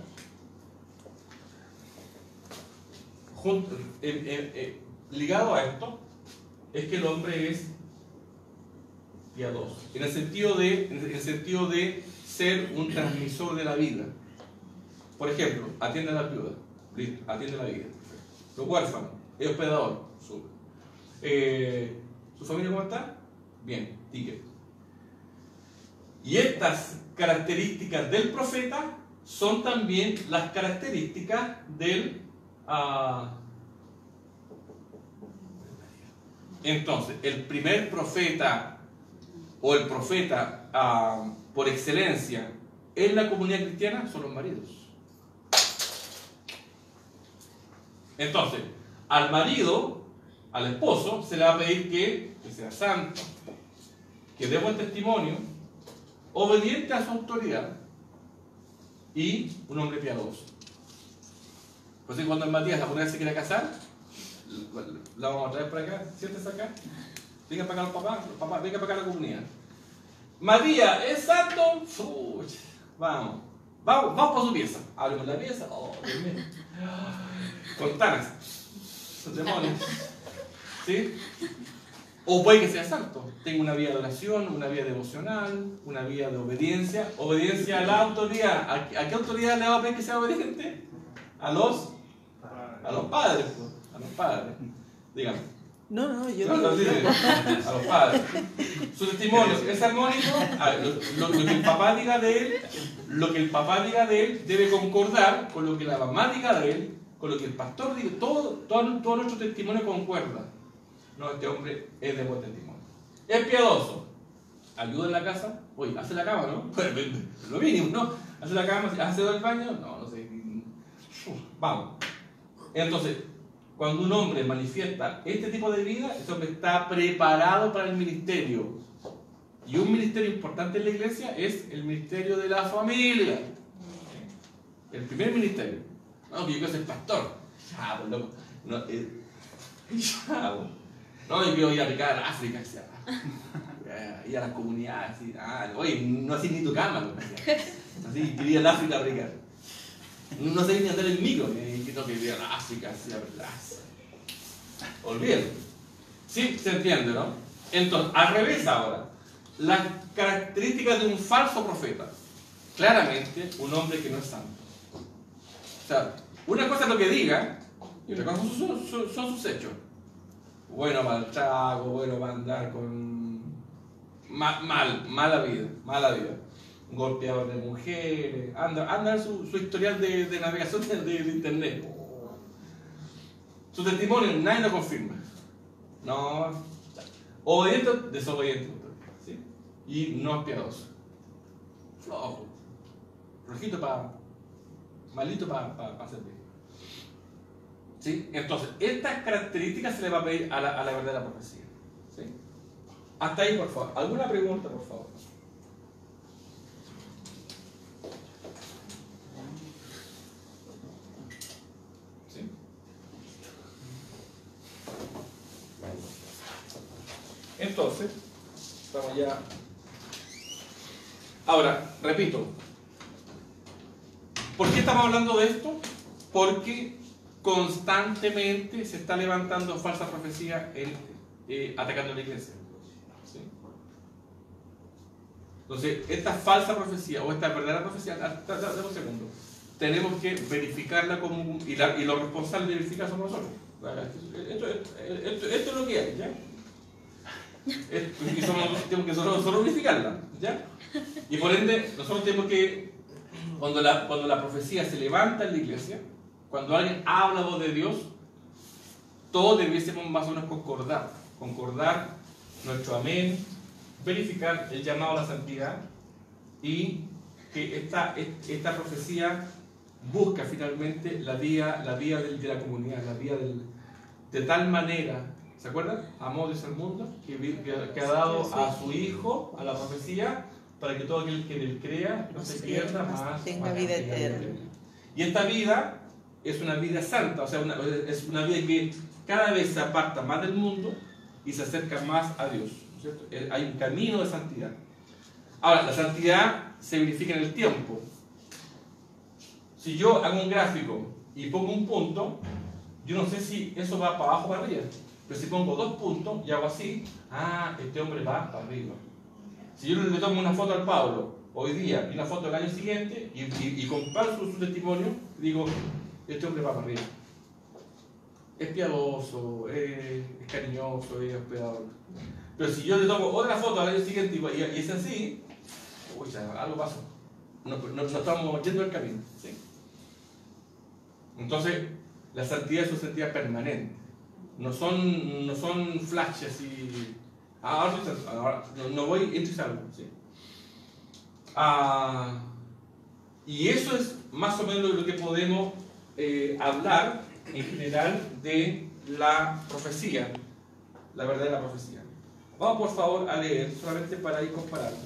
ligado a esto, es que el hombre es piadoso. En el sentido de ser un transmisor de la vida. Por ejemplo, atiende a la viuda. Listo, atiende la vida. Los huérfanos, es hospedador. ¿Su familia cómo está? Bien, ticket. Y estas características del profeta son también las características del... Entonces, el primer profeta o el profeta por excelencia en la comunidad cristiana son los maridos. Entonces, al marido, al esposo, se le va a pedir que sea santo, que dé buen testimonio, obediente a su autoridad y un hombre piadoso. Por eso cuando el Matías alguna vez se quiere casar, la vamos a traer para acá, siéntese acá, venga para acá los papás, venga para acá la comunidad. Matías, ¿es santo? Vamos por su pieza. Abrimos la pieza, Dios mío. Contanas, demonios. ¿Sí? O puede que sea santo, tenga una vida de oración, una vida devocional, una vida de obediencia a la autoridad. ¿A qué autoridad le va a pedir que sea obediente? A los padres, pues. A los padres. Dígame. No, yo no digo. A los padres. Su testimonio es armónico. Lo que el papá diga de él, debe concordar con lo que la mamá diga de él, con lo que el pastor diga. Todo nuestro testimonio concuerda. No, este hombre es de buen testimonio. Es piadoso. Ayuda en la casa. Oye, hace la cama, ¿no? Lo mínimo, ¿no? Hace la cama, hace el baño. No sé. Vamos. Entonces, cuando un hombre manifiesta este tipo de vida, ese hombre está preparado para el ministerio. Y un ministerio importante en la iglesia es el ministerio de la familia. El primer ministerio. No, que yo quiero ser pastor. Chavo, loco. No, chavo. No, yo quiero ir a picar a África, ir a las comunidades. Oye, no así ni tu cama. Así, quería ir a África a picar. No sé ni andar en micro, que no quería ir a África, así a verdad. Olvídalo. Sí, se entiende, ¿no? Entonces, al revés ahora, las características de un falso profeta. Claramente, un hombre que no es santo. O sea, una cosa es lo que diga y otra cosa son sus hechos. Bueno para el trago, bueno para andar con... mala vida. Un golpeador de mujeres, anda su historial de navegación de internet. Su testimonio nadie lo confirma. No, obediente, desobediente, ¿sí? Y no es piadoso. Flojo. Rojito malito para servir. ¿Sí? Entonces, estas características se le va a pedir a la verdadera profecía. ¿Sí? Hasta ahí, por favor. ¿Alguna pregunta, por favor? ¿Sí? Entonces, vamos ya. Ahora, repito. ¿Por qué estamos hablando de esto? Porque constantemente se está levantando falsa profecía atacando la iglesia. ¿Sí? Entonces, esta falsa profecía o esta verdadera profecía, dame un segundo, tenemos que verificarla y los responsables de verificar somos nosotros. Esto es lo que hay, ¿ya? Y tenemos que solo verificarla, ¿ya? Y por ende, nosotros tenemos que, cuando la profecía se levanta en la iglesia, cuando alguien habla voz de Dios, todos debiésemos más o menos concordar nuestro amén, verificar el llamado a la santidad y que esta profecía busca finalmente la vía de la comunidad, de tal manera, ¿se acuerdan? Amó Dios al mundo, que ha dado a su Hijo, a la profecía, para que todo aquel que en él crea no se pierda más, tenga vida eterna. Y esta vida es una vida santa, o sea, es una vida que cada vez se aparta más del mundo y se acerca más a Dios, ¿cierto? Hay un camino de santidad. Ahora, la santidad se verifica en el tiempo. Si yo hago un gráfico y pongo un punto, yo no sé si eso va para abajo o para arriba. Pero si pongo 2 puntos y hago así, este hombre va para arriba. Si yo le tomo una foto al Pablo hoy día y una foto el año siguiente y comparo su testimonio, digo, este hombre va para arriba. Es piadoso, es cariñoso, es hospedador. Pero si yo le tomo otra foto al año siguiente y es así, algo pasó. No estamos yendo el camino. ¿Sí? Entonces, la santidad es una santidad permanente. No son flashes y... ahora no voy, entro y salgo. ¿Sí? Y eso es más o menos lo que podemos hablar en general de la profecía, la verdadera profecía. Vamos por favor a leer, solamente para ir comparando.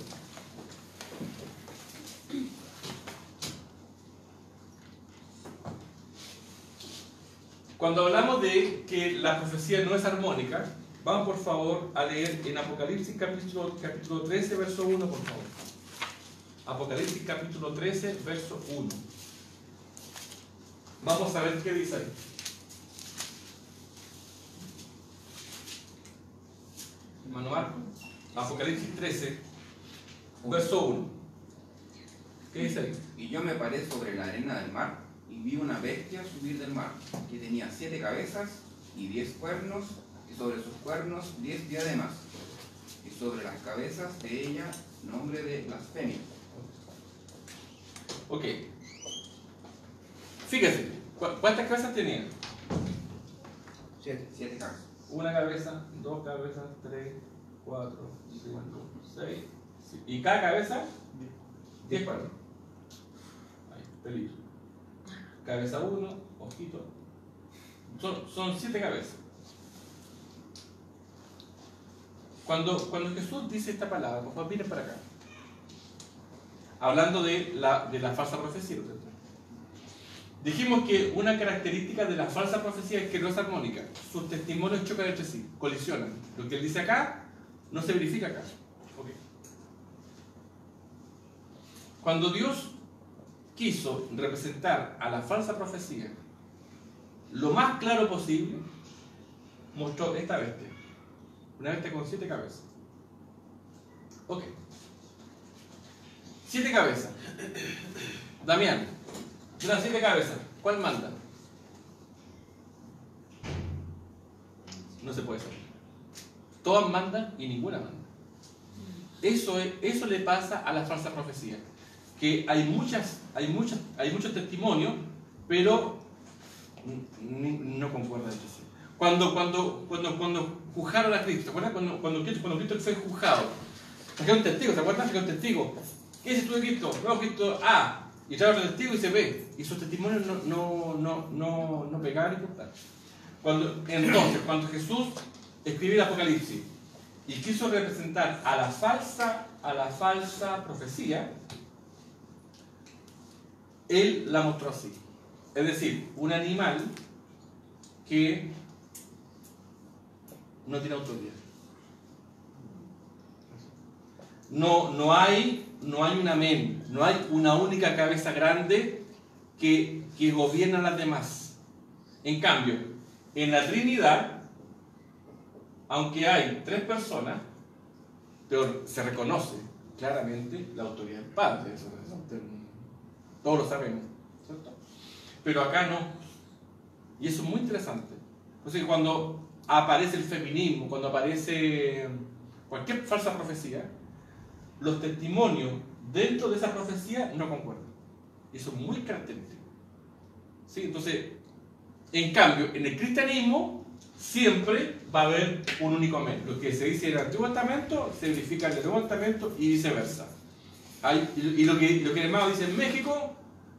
Cuando hablamos de que la profecía no es armónica, vamos por favor a leer en Apocalipsis capítulo 13, verso 1, por favor. Apocalipsis capítulo 13, verso 1. Vamos a ver qué dice ahí. Manual, Apocalipsis 13, verso 1. ¿Qué dice ahí? Y yo me paré sobre la arena del mar y vi una bestia subir del mar, que tenía 7 cabezas y 10 cuernos, y sobre sus cuernos 10 diademas, y sobre las cabezas de ella nombre de blasfemia. Ok. Fíjese, ¿cuántas cabezas tenía? 7 cabezas. Una cabeza, 2 cabezas, 3, 4, 5, 6. ¿Y cada cabeza? 10 cuernos. Ahí, peligro. Cabeza 1, ojito. Son 7 cabezas. Cuando Jesús dice esta palabra, por favor, miren para acá. Hablando de la falsa profecía, ¿no? Dijimos que una característica de la falsa profecía es que no es armónica. Sus testimonios chocan entre sí, colisionan. Lo que él dice acá no se verifica acá. Okay. Cuando Dios quiso representar a la falsa profecía lo más claro posible, mostró esta bestia. Una bestia con 7 cabezas. Ok. 7 cabezas. Damián, de las 7 cabezas, ¿cuál manda? No se puede saber. Todas mandan y ninguna manda. Eso le pasa a la falsa profecía. Que hay muchos testimonios, pero no concuerdan entre sí. Cuando juzgaron a Cristo, ¿te acuerdas? Cuando Cristo fue juzgado, sacaron un testigo, ¿te acuerdas? Sacaron un testigo. ¿Qué dices tú de Cristo? No, Cristo A. Y trae otro testigo y se ve. Y sus testimonios no pegaban ni cortaban. Entonces, cuando Jesús escribió el Apocalipsis y quiso representar a la falsa profecía, él la mostró así. Es decir, un animal que no tiene autoridad. No hay un amén, no hay una única cabeza grande que gobierna a las demás. En cambio, en la Trinidad, aunque hay 3 personas, pero se reconoce claramente la autoridad del Padre. Eso todos lo sabemos, ¿cierto? Pero acá no. Y eso es muy interesante. Entonces, cuando aparece el feminismo, cuando aparece cualquier falsa profecía, los testimonios dentro de esa profecía no concuerdan. Eso es muy característico. ¿Sí? Entonces, en cambio, en el cristianismo siempre va a haber un único amén. Lo que se dice en el Antiguo Testamento se verifica en el Nuevo Testamento y viceversa. Y lo que el hermano dice en México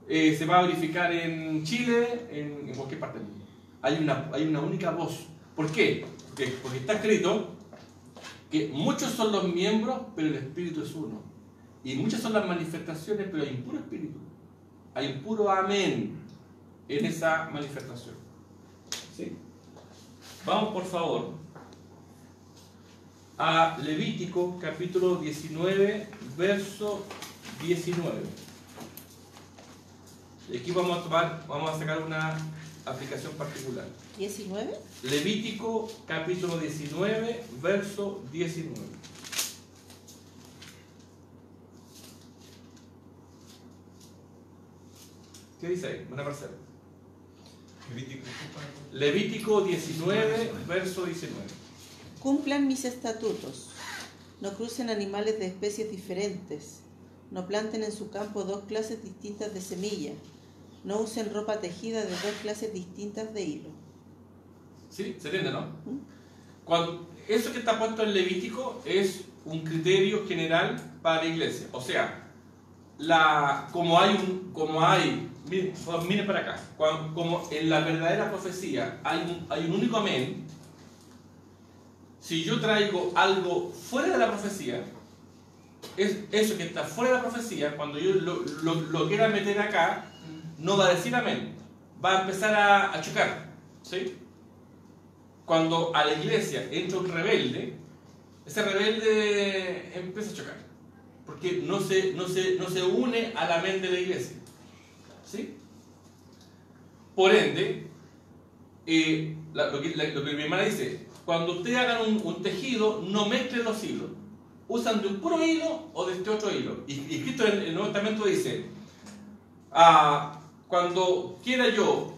se va a verificar en Chile, en cualquier parte del mundo. Hay una única voz. ¿Por qué? Porque está escrito que muchos son los miembros, pero el Espíritu es uno. Y muchas son las manifestaciones, pero hay un puro Espíritu. Hay un puro amén en esa manifestación. ¿Sí? Vamos, por favor, a Levítico capítulo 19, verso 19. Y aquí vamos a sacar una aplicación particular. ¿19? Levítico capítulo 19, verso 19. ¿Qué dice ahí? Buena parcela. Levítico 19, verso 19. Cumplan mis estatutos. No crucen animales de especies diferentes. No planten en su campo 2 clases distintas de semilla. No usen ropa tejida de 2 clases distintas de hilo. ¿Sí? ¿Se entiende, no? Eso que está puesto en Levítico es un criterio general para la iglesia. O sea, miren para acá, como en la verdadera profecía hay un único amén. Si yo traigo algo fuera de la profecía, eso que está fuera de la profecía, cuando yo lo quiera meter acá, no va a decir amén, va a empezar a chocar, ¿sí? Cuando a la iglesia entra un rebelde, ese rebelde empieza a chocar, porque no se une al amén de la iglesia, ¿sí? Por ende, lo que mi hermana dice, cuando ustedes hagan un tejido, no mezclen los hilos, usan de un puro hilo o de este otro hilo. Y Cristo en el Nuevo Testamento dice, cuando quiera yo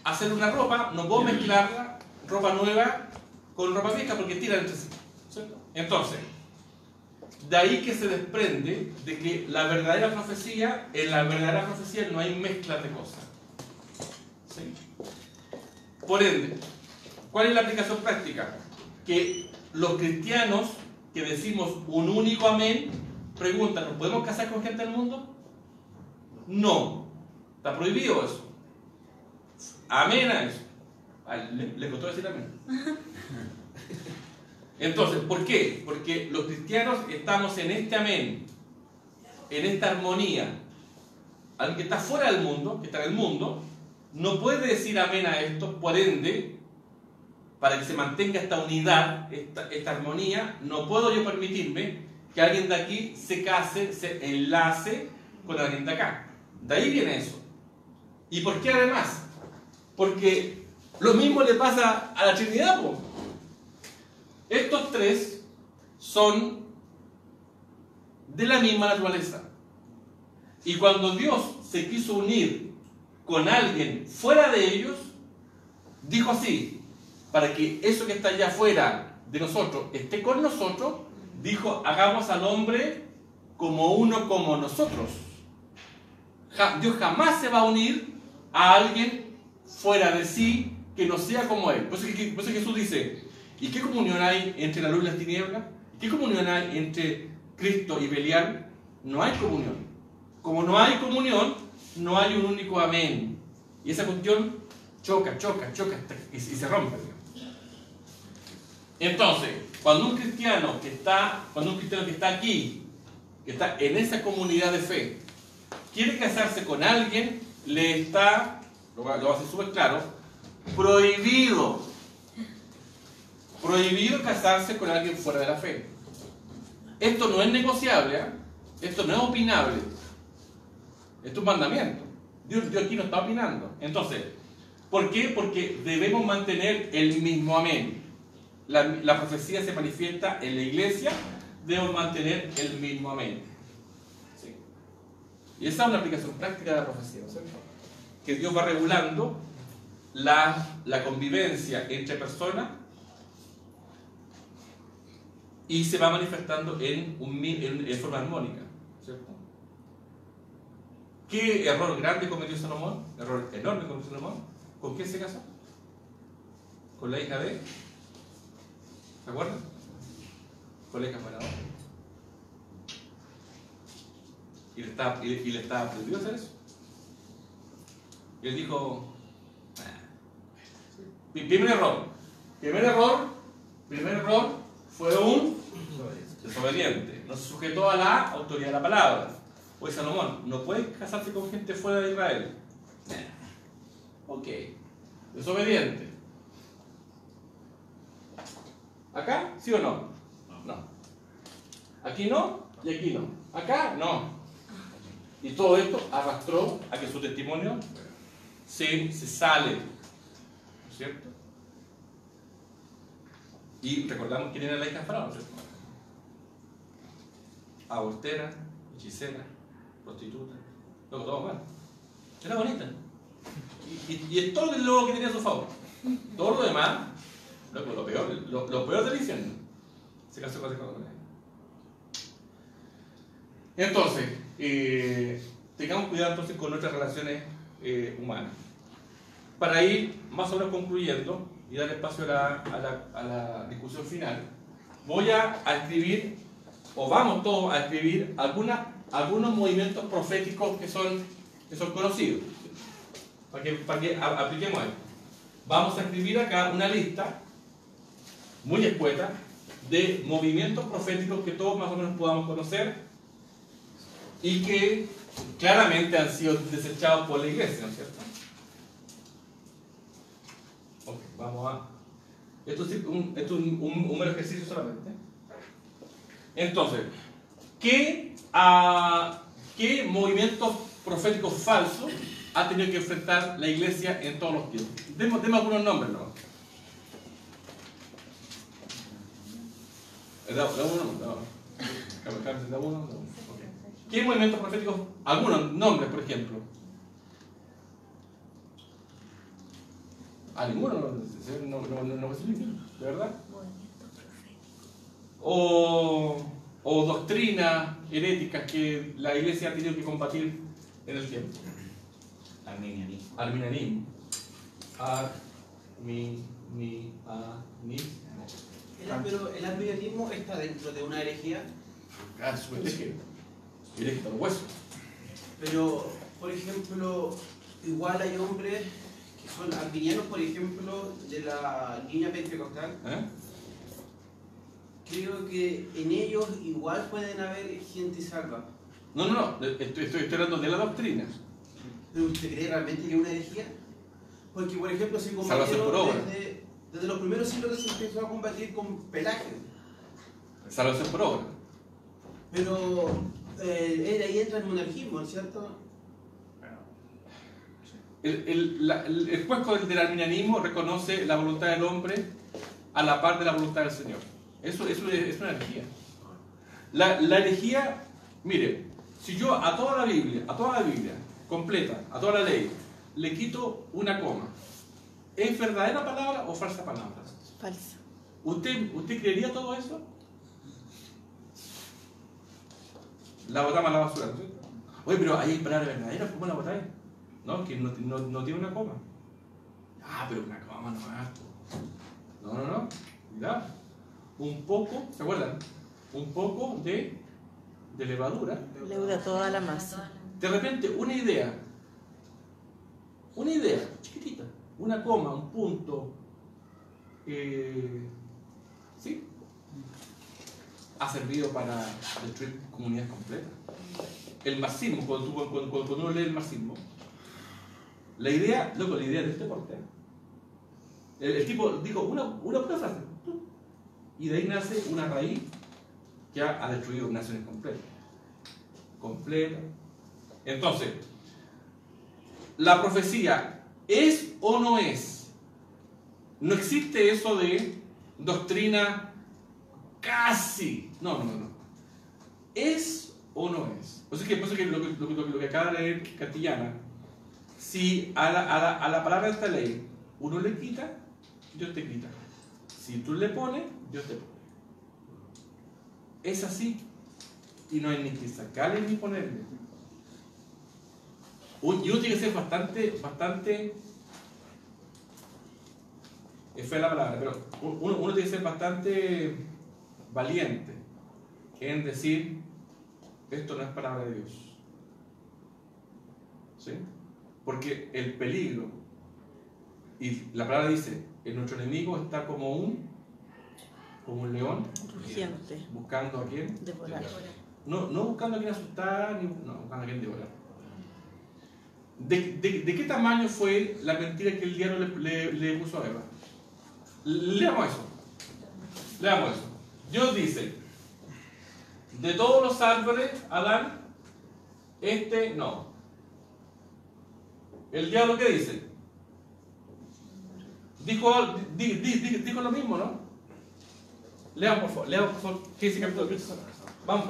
hacer una ropa, no puedo mezclarla, ropa nueva con ropa vieja, porque tiran entre sí, ¿cierto? Entonces, de ahí que se desprende de que en la verdadera profecía no hay mezcla de cosas, ¿sí? Por ende, ¿cuál es la aplicación práctica? Que los cristianos que decimos un único amén, preguntan, ¿nos podemos casar con gente del mundo? No, está prohibido eso. Amén a eso. ¿Le costó decir amén? Entonces, ¿por qué? Porque los cristianos estamos en este amén, en esta armonía. Alguien que está fuera del mundo, que está en el mundo, no puede decir amén a esto. Por ende, para que se mantenga esta unidad, esta armonía, no puedo yo permitirme que alguien de aquí se case, se enlace con alguien de acá. De ahí viene eso. ¿Y por qué además? Porque lo mismo le pasa a la Trinidad, po. Estos tres son de la misma naturaleza. Y cuando Dios se quiso unir con alguien fuera de ellos, dijo así, para que eso que está allá fuera de nosotros esté con nosotros, dijo, hagamos al hombre como uno como nosotros. Dios jamás se va a unir a alguien fuera de sí que no sea como él. Por eso Jesús dice, ¿y qué comunión hay entre la luz y las tinieblas? ¿Qué comunión hay entre Cristo y Belial? No hay comunión. Como no hay comunión, no hay un único amén. Y esa cuestión choca y se rompe. Entonces, cuando un cristiano que está aquí, que está en esa comunidad de fe, quiere casarse con alguien, le está, lo voy a hacer súper claro, prohibido casarse con alguien fuera de la fe. Esto no es negociable, ¿eh? Esto no es opinable. Esto es un mandamiento. Dios aquí no está opinando. Entonces, ¿por qué? Porque debemos mantener el mismo amén. La profecía se manifiesta en la iglesia, debemos mantener el mismo amén. ¿Sí? Y esa es una aplicación práctica de la profecía, ¿no es cierto? Que Dios va regulando la convivencia entre personas y se va manifestando en forma armónica, ¿cierto? ¿Qué error grande cometió Salomón? Error enorme cometió Salomón. ¿Con quién se casó? Con la hija de... ¿Se acuerdan? Con la hija de Faraón. Y le estaba prohibido hacer eso. Y él dijo, primer error fue un desobediente. No se sujetó a la autoridad de la palabra. Oye, Salomón, no puedes casarse con gente fuera de Israel. Ok. Desobediente. ¿Acá? ¿Sí o no? No. Aquí no y aquí no. Acá no. Y todo esto arrastró a que su testimonio se sale. ¿No es cierto? Y recordamos quién era la hija de Faraón, ¿cierto? Abortera, hechicera, prostituta, todo mal. Era bonita. Y es todo lo que tenía a su favor. Todo lo demás, lo peor del infierno. Se casó con ella. Entonces, tengamos cuidado entonces con nuestras relaciones humanas. Para ir más o menos concluyendo y dar espacio a la discusión final, voy a escribir, o vamos todos a escribir, algunos movimientos proféticos que son conocidos, para que apliquemos esto. Vamos a escribir acá una lista muy escueta de movimientos proféticos que todos más o menos podamos conocer y que claramente han sido desechados por la iglesia, ¿no es cierto? Ok, vamos a... Esto es un mero ejercicio solamente. Entonces, ¿qué movimientos proféticos falsos ha tenido que enfrentar la iglesia en todos los tiempos? Demos algunos nombres, ¿no? ¿Qué movimientos proféticos? Algunos nombres, por ejemplo. Ninguno, no es ninguno, ¿de verdad? O doctrinas heréticas que la iglesia ha tenido que combatir en el tiempo. Arminianismo. Pero el arminianismo está dentro de una herejía. Es una herejía. Herejía de los huesos. Pero, por ejemplo, igual hay hombres que son arminianos, por ejemplo, de la línea pentecostal. Creo que en ellos igual pueden haber gente salva. No. Estoy hablando de la doctrina. ¿Pero usted cree realmente que es una herejía? Porque, por ejemplo, se combatieron desde los primeros siglos que se empezó a combatir con Pelagio. Salvación por obra. Pero ahí entra el monarquismo, ¿no es cierto? El cuesco del arminianismo reconoce la voluntad del hombre a la par de la voluntad del Señor. Eso es una herejía. La herejía, mire, si yo a toda la Biblia completa, a toda la ley, le quito una coma, ¿es verdadera palabra o falsa palabra? Falsa. ¿Usted creería todo eso? La botamos a la basura, ¿no es cierto? Oye, pero hay palabras verdaderas, ¿cómo la botáis? No, que no tiene una coma. Pero una coma nomás. No. Cuidado. Un poco, ¿se acuerdan? Un poco de levadura. Leuda toda la masa. De repente, una idea chiquitita, una coma, un punto, ¿sí? Ha servido para destruir comunidades completas. El marxismo, cuando uno lee el marxismo, la idea de este porte, el tipo dijo una pura frase, y de ahí nace una raíz que ha destruido naciones completas. Entonces, la profecía ¿es o no es? No existe eso de doctrina casi. No. ¿Es o no es? Por eso que lo que acaba de leer Castellana, si a la palabra de esta ley uno le quita, Dios te quita. Si tú le pones, Dios te pone. Es así. Y no hay ni que sacarle ni ponerle. Y uno tiene que ser bastante es fea la palabra, pero uno tiene que ser bastante valiente en decir esto no es palabra de Dios. ¿sí? Porque el peligro, y la palabra dice, nuestro enemigo está como un león Rugiente. buscando a quién Devorar. no buscando a quién asustar, buscando a quién devorar. ¿De qué tamaño fue la mentira que el diablo le puso a Eva? Leamos eso. Dios dice, de todos los árboles, Adán, no. ¿El diablo qué dice? Dijo lo mismo, ¿no? Leamos por favor, Génesis capítulo 3. Vamos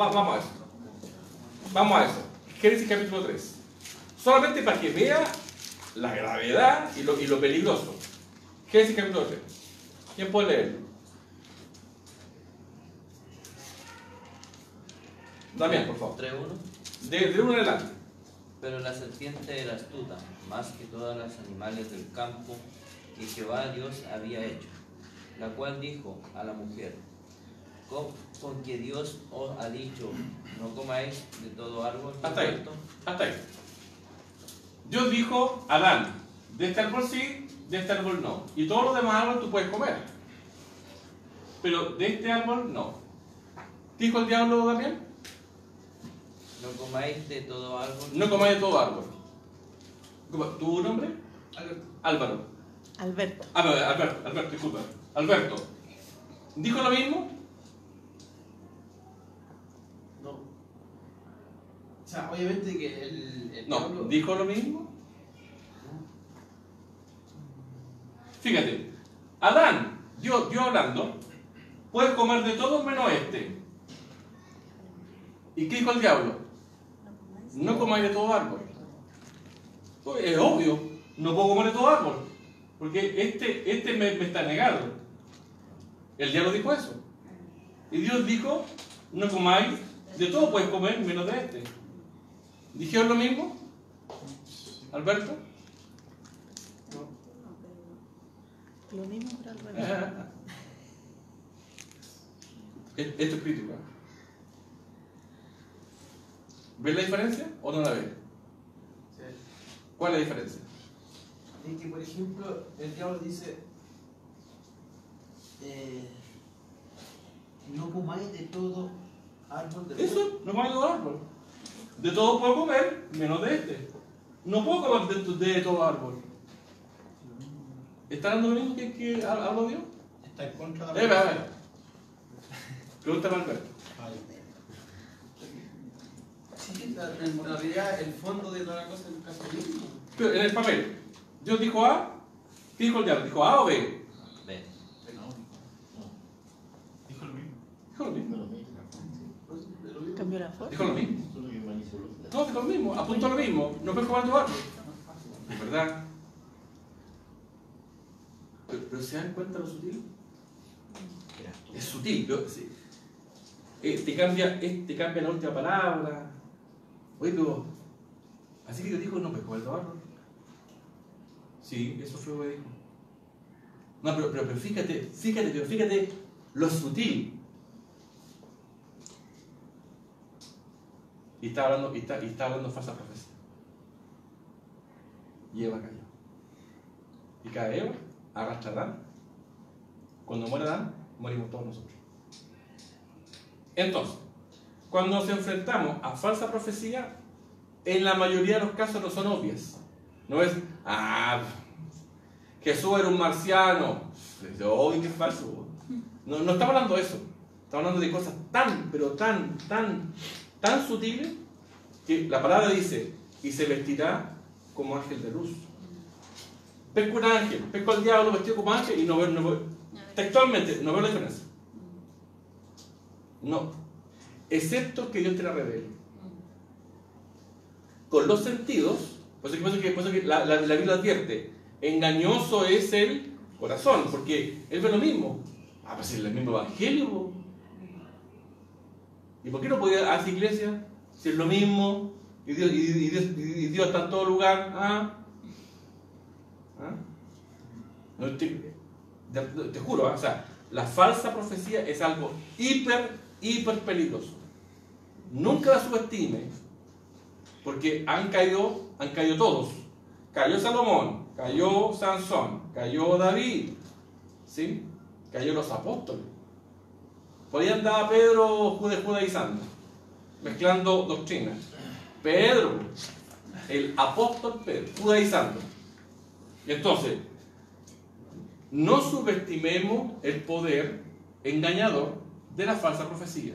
a eso. Génesis capítulo 3. Solamente para que vea la gravedad y lo peligroso. Génesis capítulo 3. ¿Quién puede leerlo? Damián, por favor. 3:1. De uno en adelante. Pero la serpiente era astuta, más que todas las animales del campo que Jehová Dios había hecho, la cual dijo a la mujer, con que Dios os ha dicho, no comáis de todo árbol. Hasta ahí. Dios dijo a Adán, de este árbol sí, de este árbol no. Y todos los demás árboles tú puedes comer. Pero de este árbol no. ¿Dijo el diablo también? No comáis de todo árbol. No comáis de todo árbol. ¿Tu nombre? Álvaro. Alberto. Alberto, disculpa. Alberto. ¿Dijo lo mismo? No. O sea, obviamente que el No. diablo... ¿Dijo lo mismo? Fíjate. Adán, Dios hablando, puede comer de todo menos este. ¿Y qué dijo el diablo? No comáis de todo árbol. Es obvio, no puedo comer de todo árbol, porque este me está negado. El diablo dijo eso. Y Dios dijo, no comáis, de todo puedes comer menos de este. ¿Dijeron lo mismo? ¿Alberto? Lo mismo para Alberto. Esto es crítico. ¿Ves la diferencia o no la ves? Sí. ¿Cuál es la diferencia? Es que, por ejemplo, el diablo dice, no comáis de todo árbol del huerto. Eso, no comáis de todo árbol. De todo puedo comer, menos de este. No puedo comer de todo árbol. ¿Está dando lo mismo que habló Dios? Está en contra de A la ver. Pregúntame a Alberto. Sí, en realidad el fondo de toda la cosa es el catolicismo. Pero en el papel, Dios dijo A, ¿qué dijo el diablo? ¿Dijo A o B? B. Dijo lo mismo. Dijo lo mismo. Cambió la forma. Dijo lo mismo. No, dijo lo mismo, apuntó lo mismo. No puedes comer tu árbol. ¿Es verdad? Pero ¿se dan cuenta lo sutil? Es sutil. Sí. Te cambia la última palabra. Oye, pero así que Dios dijo, no puedes comer tu árbol. Sí, eso fue lo que dijo. No, pero fíjate lo sutil. Y está hablando falsa profecía. Y Eva cayó. Y cae Eva, arrastra a Adán. Cuando muere Adán, morimos todos nosotros. Entonces, cuando nos enfrentamos a falsa profecía, en la mayoría de los casos no son obvias. No es, Jesús era un marciano. Oye, qué falso. No estamos hablando de eso. Estamos hablando de cosas tan sutiles que la palabra dice, y se vestirá como ángel de luz. Pesco un ángel, pesco al diablo vestido como ángel y no veo, textualmente, no veo la diferencia. No, excepto que Dios te la revele. Con los sentidos, por eso que la Biblia advierte, engañoso es el corazón, porque él ve lo mismo. Pues es el mismo evangelio. ¿Y por qué no podía hacer iglesia? Si es lo mismo, y Dios está en todo lugar. No, te juro, o sea, la falsa profecía es algo hiper peligroso. Nunca la subestime. Porque han caído todos. Cayó Salomón, cayó Sansón, cayó David, ¿sí? Cayó los apóstoles. Por ahí andaba Pedro judaizando, mezclando doctrinas. Pedro, el apóstol Pedro, judaizando. Y entonces, no subestimemos el poder engañador de la falsa profecía.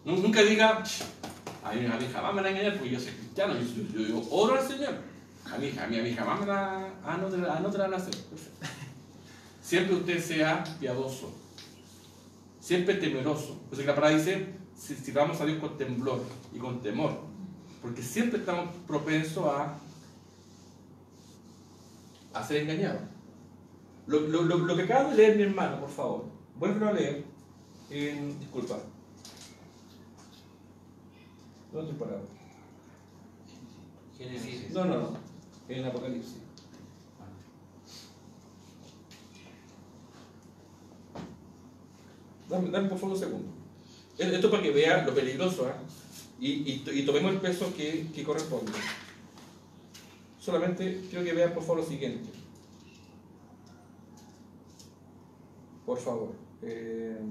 Nunca diga, a mí jamás me van a engañar porque yo soy cristiano, yo oro al Señor. A mí jamás me la no te la van a hacer. Siempre usted sea piadoso, siempre temeroso. Pues la palabra dice, si vamos a Dios con temblor y con temor, porque siempre estamos propensos a ser engañados. Lo que acabo de leer mi hermano, por favor, vuélvelo a leer. Disculpa. ¿Dónde estoy parado? Génesis. No. En Apocalipsis. Dame por favor un segundo. Esto para que vea lo peligroso, y tomemos el peso que corresponde. Solamente quiero que vean por favor lo siguiente. Por favor.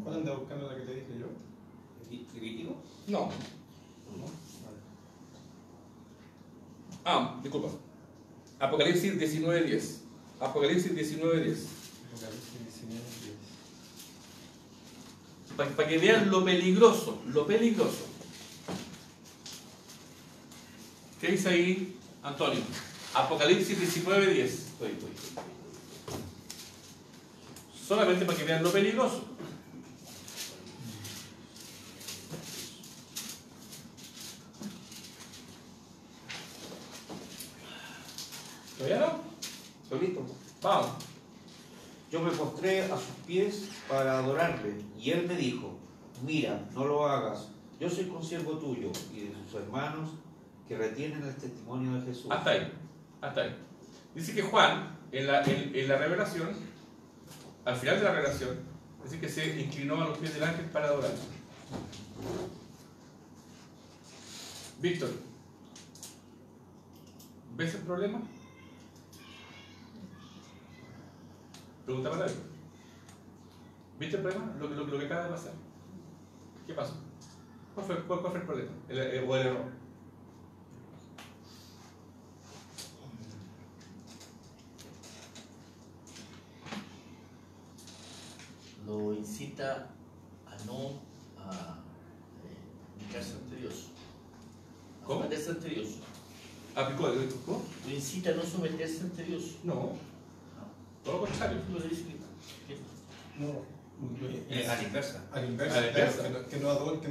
¿Cuál anda buscando la que te dije yo? ¿Levítico? No. Disculpa. Apocalipsis 19:10. Apocalipsis 19:10. Para que vean lo peligroso. ¿Qué dice ahí, Antonio? Apocalipsis 19:10. Solamente para que vean lo peligroso. ¿Todavía no? Estoy listo. Vamos. Yo me postré a sus pies para adorarle, y él me dijo, mira, no lo hagas, yo soy consiervo tuyo y de sus hermanos que retienen el testimonio de Jesús. Hasta ahí. Dice que Juan, en la revelación, al final de la revelación, dice que se inclinó a los pies del ángel para adorarlo. Víctor, ¿ves el problema? Pregunta para él. ¿Viste el problema? Lo que acaba de pasar. ¿Qué pasó? ¿Cuál fue el problema? ¿O el error? Lo incita a no dedicarse ante Dios. A ¿Cómo? someterse ante Dios. ¿Cómo? Lo incita a no someterse ante Dios. No. Todo lo contrario. Lo dice que- A la inversa. A la inversa. Que no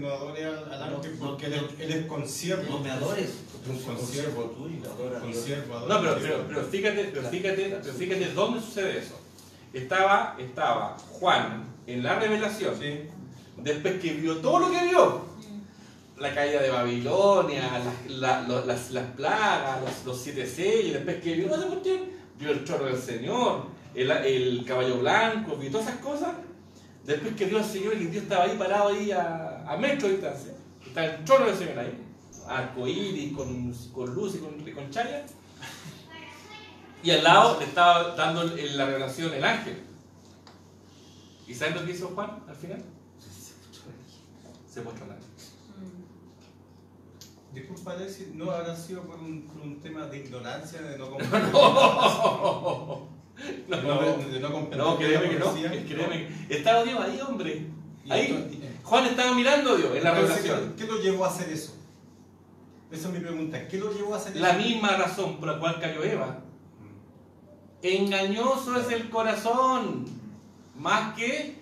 adore al ángel porque él es consiervo. No me adores. Es un consiervo tuyo. Consiervo, No, adora. pero fíjate dónde sucede eso. Estaba Juan en la revelación, Sí. después que vio todo lo que vio, la caída de Babilonia, las plagas, los 7 sellos, después que vio esa cuestión, vio el chorro del Señor, el caballo blanco, vio todas esas cosas, después que vio al Señor y que Dios estaba ahí parado ahí a metro de distancia, está el chorro del Señor ahí, arcoíris, con luz y con chaya. Y al lado le estaba dando la revelación el ángel. ¿Y saben lo que hizo Juan al final? Se mostró al ángel. Disculpa, Alexis, ¿no habrá sido por un tema de ignorancia, de no comprender? De no comprender. No, créeme que no. la profecía? Créeme que estaba Dios ahí, hombre. Y Ahí. entonces- Juan estaba mirando a Dios en la Entonces, revelación. ¿qué lo llevó a hacer eso? Esa es mi pregunta. ¿Qué lo llevó a hacer La eso? misma razón por la cual cayó Eva. Engañoso es el corazón, más que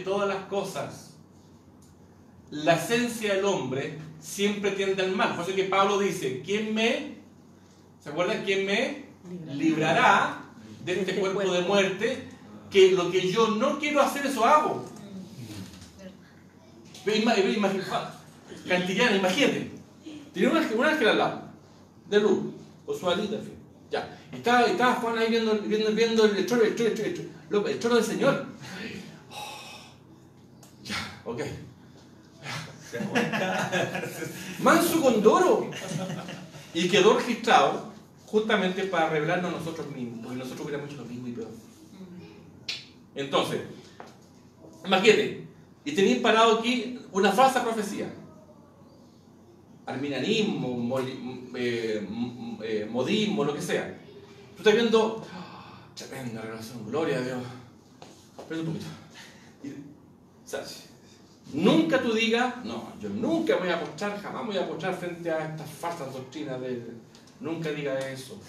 todas las cosas. La esencia del hombre siempre tiende al mal. Por eso que Pablo dice, ¿se acuerdan? ¿Quién me librará de este cuerpo de muerte? Que lo que yo no quiero hacer, eso hago. Cantillana, imagínate. Tenía un ángel al lado, de luz, o su alita, en fin. Ya. Y estaba Juan ahí viendo el chorro del Señor. Ya, ok. ¿Se da cuenta? Manso con Doro. Y quedó registrado justamente para revelarnos a nosotros mismos, porque nosotros hubiéramos hecho lo mismo y peor. Entonces, imagínate, y tenéis parado aquí una falsa profecía. Arminianismo, modismo, lo que sea. Tú estás viendo, tremenda revelación, gloria a Dios. Pero un poquito. O sea, nunca tú digas, no, yo nunca me voy a postrar, jamás me voy a postrar frente a estas falsas doctrinas nunca diga eso.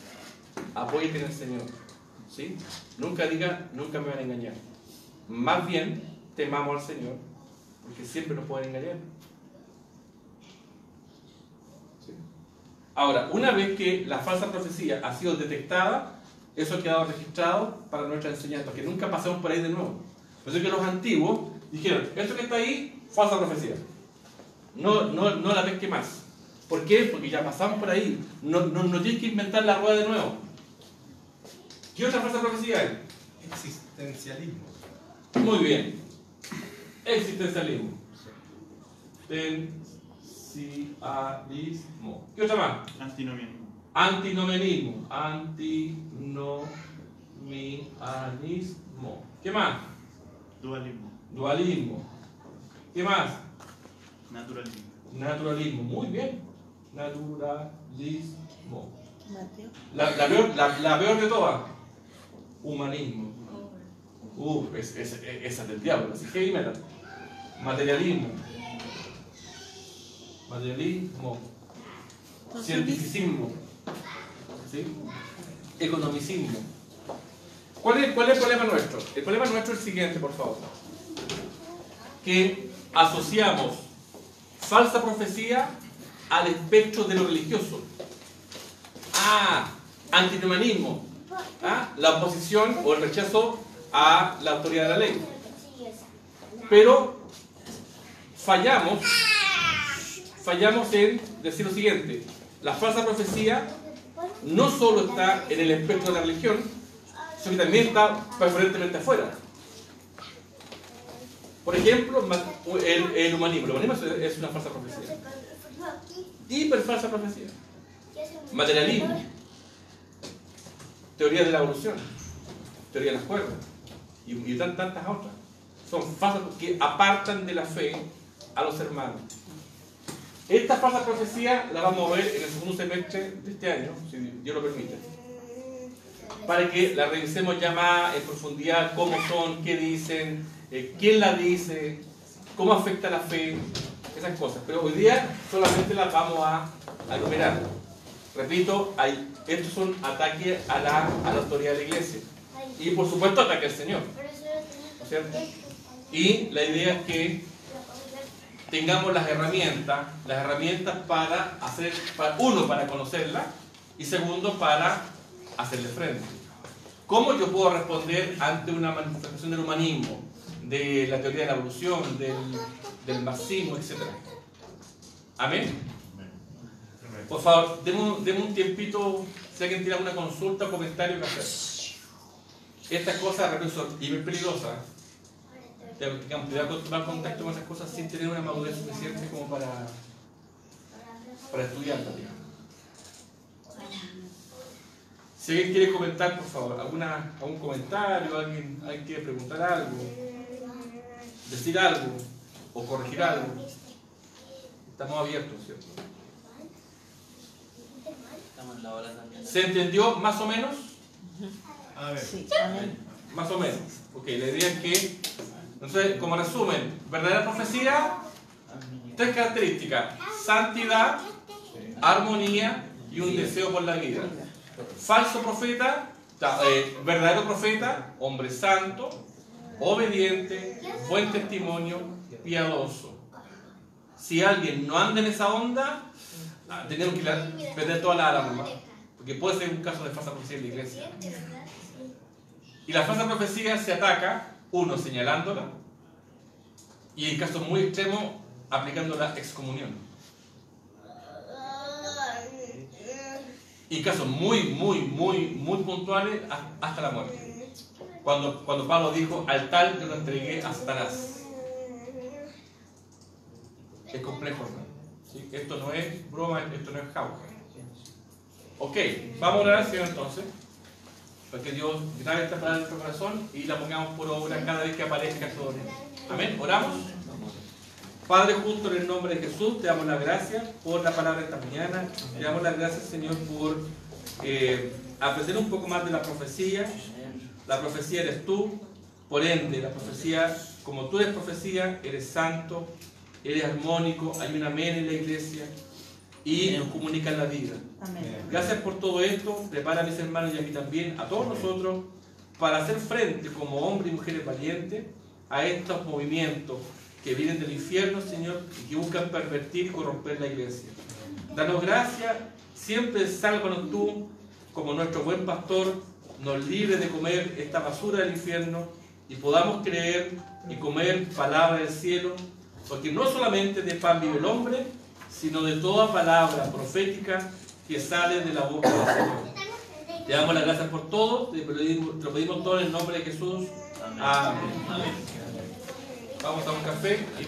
Apóyate en el Señor. ¿Sí? Nunca diga, nunca me van a engañar. Más bien, temamos al Señor, porque siempre nos pueden engañar. ¿Sí? Ahora, una vez que la falsa profecía ha sido detectada, eso ha quedado registrado para nuestra enseñanza, que nunca pasemos por ahí de nuevo. Por eso es que los antiguos dijeron, esto que está ahí, falsa profecía. No la pesque más. ¿Por qué? Porque ya pasamos por ahí. No tienes que inventar la rueda de nuevo. ¿Qué otra falsa profecía hay? Existencialismo. Muy bien. Existencialismo. Existencialismo. ¿Qué otra más? Antinomianismo. Antinomianismo. Antinomianismo. ¿Qué más? Dualismo. Dualismo. ¿Qué más? Naturalismo. Naturalismo. Muy bien. Naturalismo. Mateo. La peor de todas. Humanismo. Esa es del diablo. Así que dímela. Materialismo. Materialismo. Cientificismo. ¿Sí? Economicismo. ¿Cuál es el problema nuestro? El problema nuestro es el siguiente, por favor. Que asociamos falsa profecía al espectro de lo religioso. Antinomianismo. La oposición o el rechazo a la autoridad de la ley. Pero fallamos en decir lo siguiente: la falsa profecía no solo está en el espectro de la religión, sino que también está preferentemente afuera. Por ejemplo, el humanismo. El humanismo es una falsa profecía. Hiper falsa profecía. Materialismo. Teoría de la evolución. Teoría de las cuerdas. Y tantas otras. Son falsas que apartan de la fe a los hermanos. Esta falsa profecía la vamos a ver en el segundo semestre de este año, si Dios lo permite, para que la revisemos ya más en profundidad, cómo son, qué dicen, quién la dice, cómo afecta la fe, esas cosas. Pero hoy día solamente las vamos a enumerar. Repito, estos son ataques a la autoridad de la iglesia y por supuesto ataque al Señor, ¿cierto? Y la idea es que tengamos las herramientas para para conocerla y segundo, para hacerle frente. ¿Cómo yo puedo responder ante una manifestación del humanismo, de la teoría de la evolución, del marxismo, etcétera? ¿Amén? Por favor, deme un tiempito, si alguien tiene alguna consulta o comentario que hacer. Estas cosas, repito, son hiper peligrosas. Digamos, te voy a tomar contacto con esas cosas sin tener una madurez suficiente como para estudiarlas, digamos. Si alguien quiere comentar, por favor, algún comentario, alguien quiere preguntar algo, decir algo o corregir algo, estamos abiertos, ¿cierto? Estamos en la hora también. ¿Se entendió más o menos? A ver. Sí, amén. Más o menos. Ok, la idea es que, entonces, como resumen, verdadera profecía, 3 características: santidad, armonía y un deseo por la vida. Falso profeta, verdadero profeta, hombre santo, obediente, buen testimonio, piadoso. Si alguien no anda en esa onda, tenemos que perder toda la alarma, porque puede ser un caso de falsa profecía en la iglesia. Y la falsa profecía se ataca, uno, señalándola, y en casos muy extremos, aplicando la excomunión. Y casos muy puntuales, hasta la muerte. Cuando Pablo dijo, al tal yo lo entregué a Satanás. Es complejo, hermano. ¿Sí? Esto no es broma, esto no es jauja. Ok, vamos a orar, Señor, entonces, para que Dios grabe esta palabra en nuestro corazón y la pongamos por obra cada vez que aparezca sobre él. Amén. Oramos. Padre justo, en el nombre de Jesús, te damos las gracias por la palabra de esta mañana. Te damos las gracias, Señor, por aprender un poco más de la profecía. La profecía eres tú, por ende, la profecía, como tú eres profecía, eres santo, eres armónico, hay un amén en la iglesia y nos comunican la vida. Amén. Gracias por todo esto. Prepara a mis hermanos y a mí también, a todos nosotros, para hacer frente como hombres y mujeres valientes a estos movimientos que vienen del infierno, Señor, y que buscan pervertir y corromper la iglesia. Danos gracias, siempre sálvanos tú, como nuestro buen pastor, nos libre de comer esta basura del infierno y podamos creer y comer palabra del cielo, porque no solamente de pan vive el hombre, sino de toda palabra profética que sale de la boca del Señor. Te damos las gracias por todo, te lo pedimos todo en el nombre de Jesús. Amén. Vamos a un café y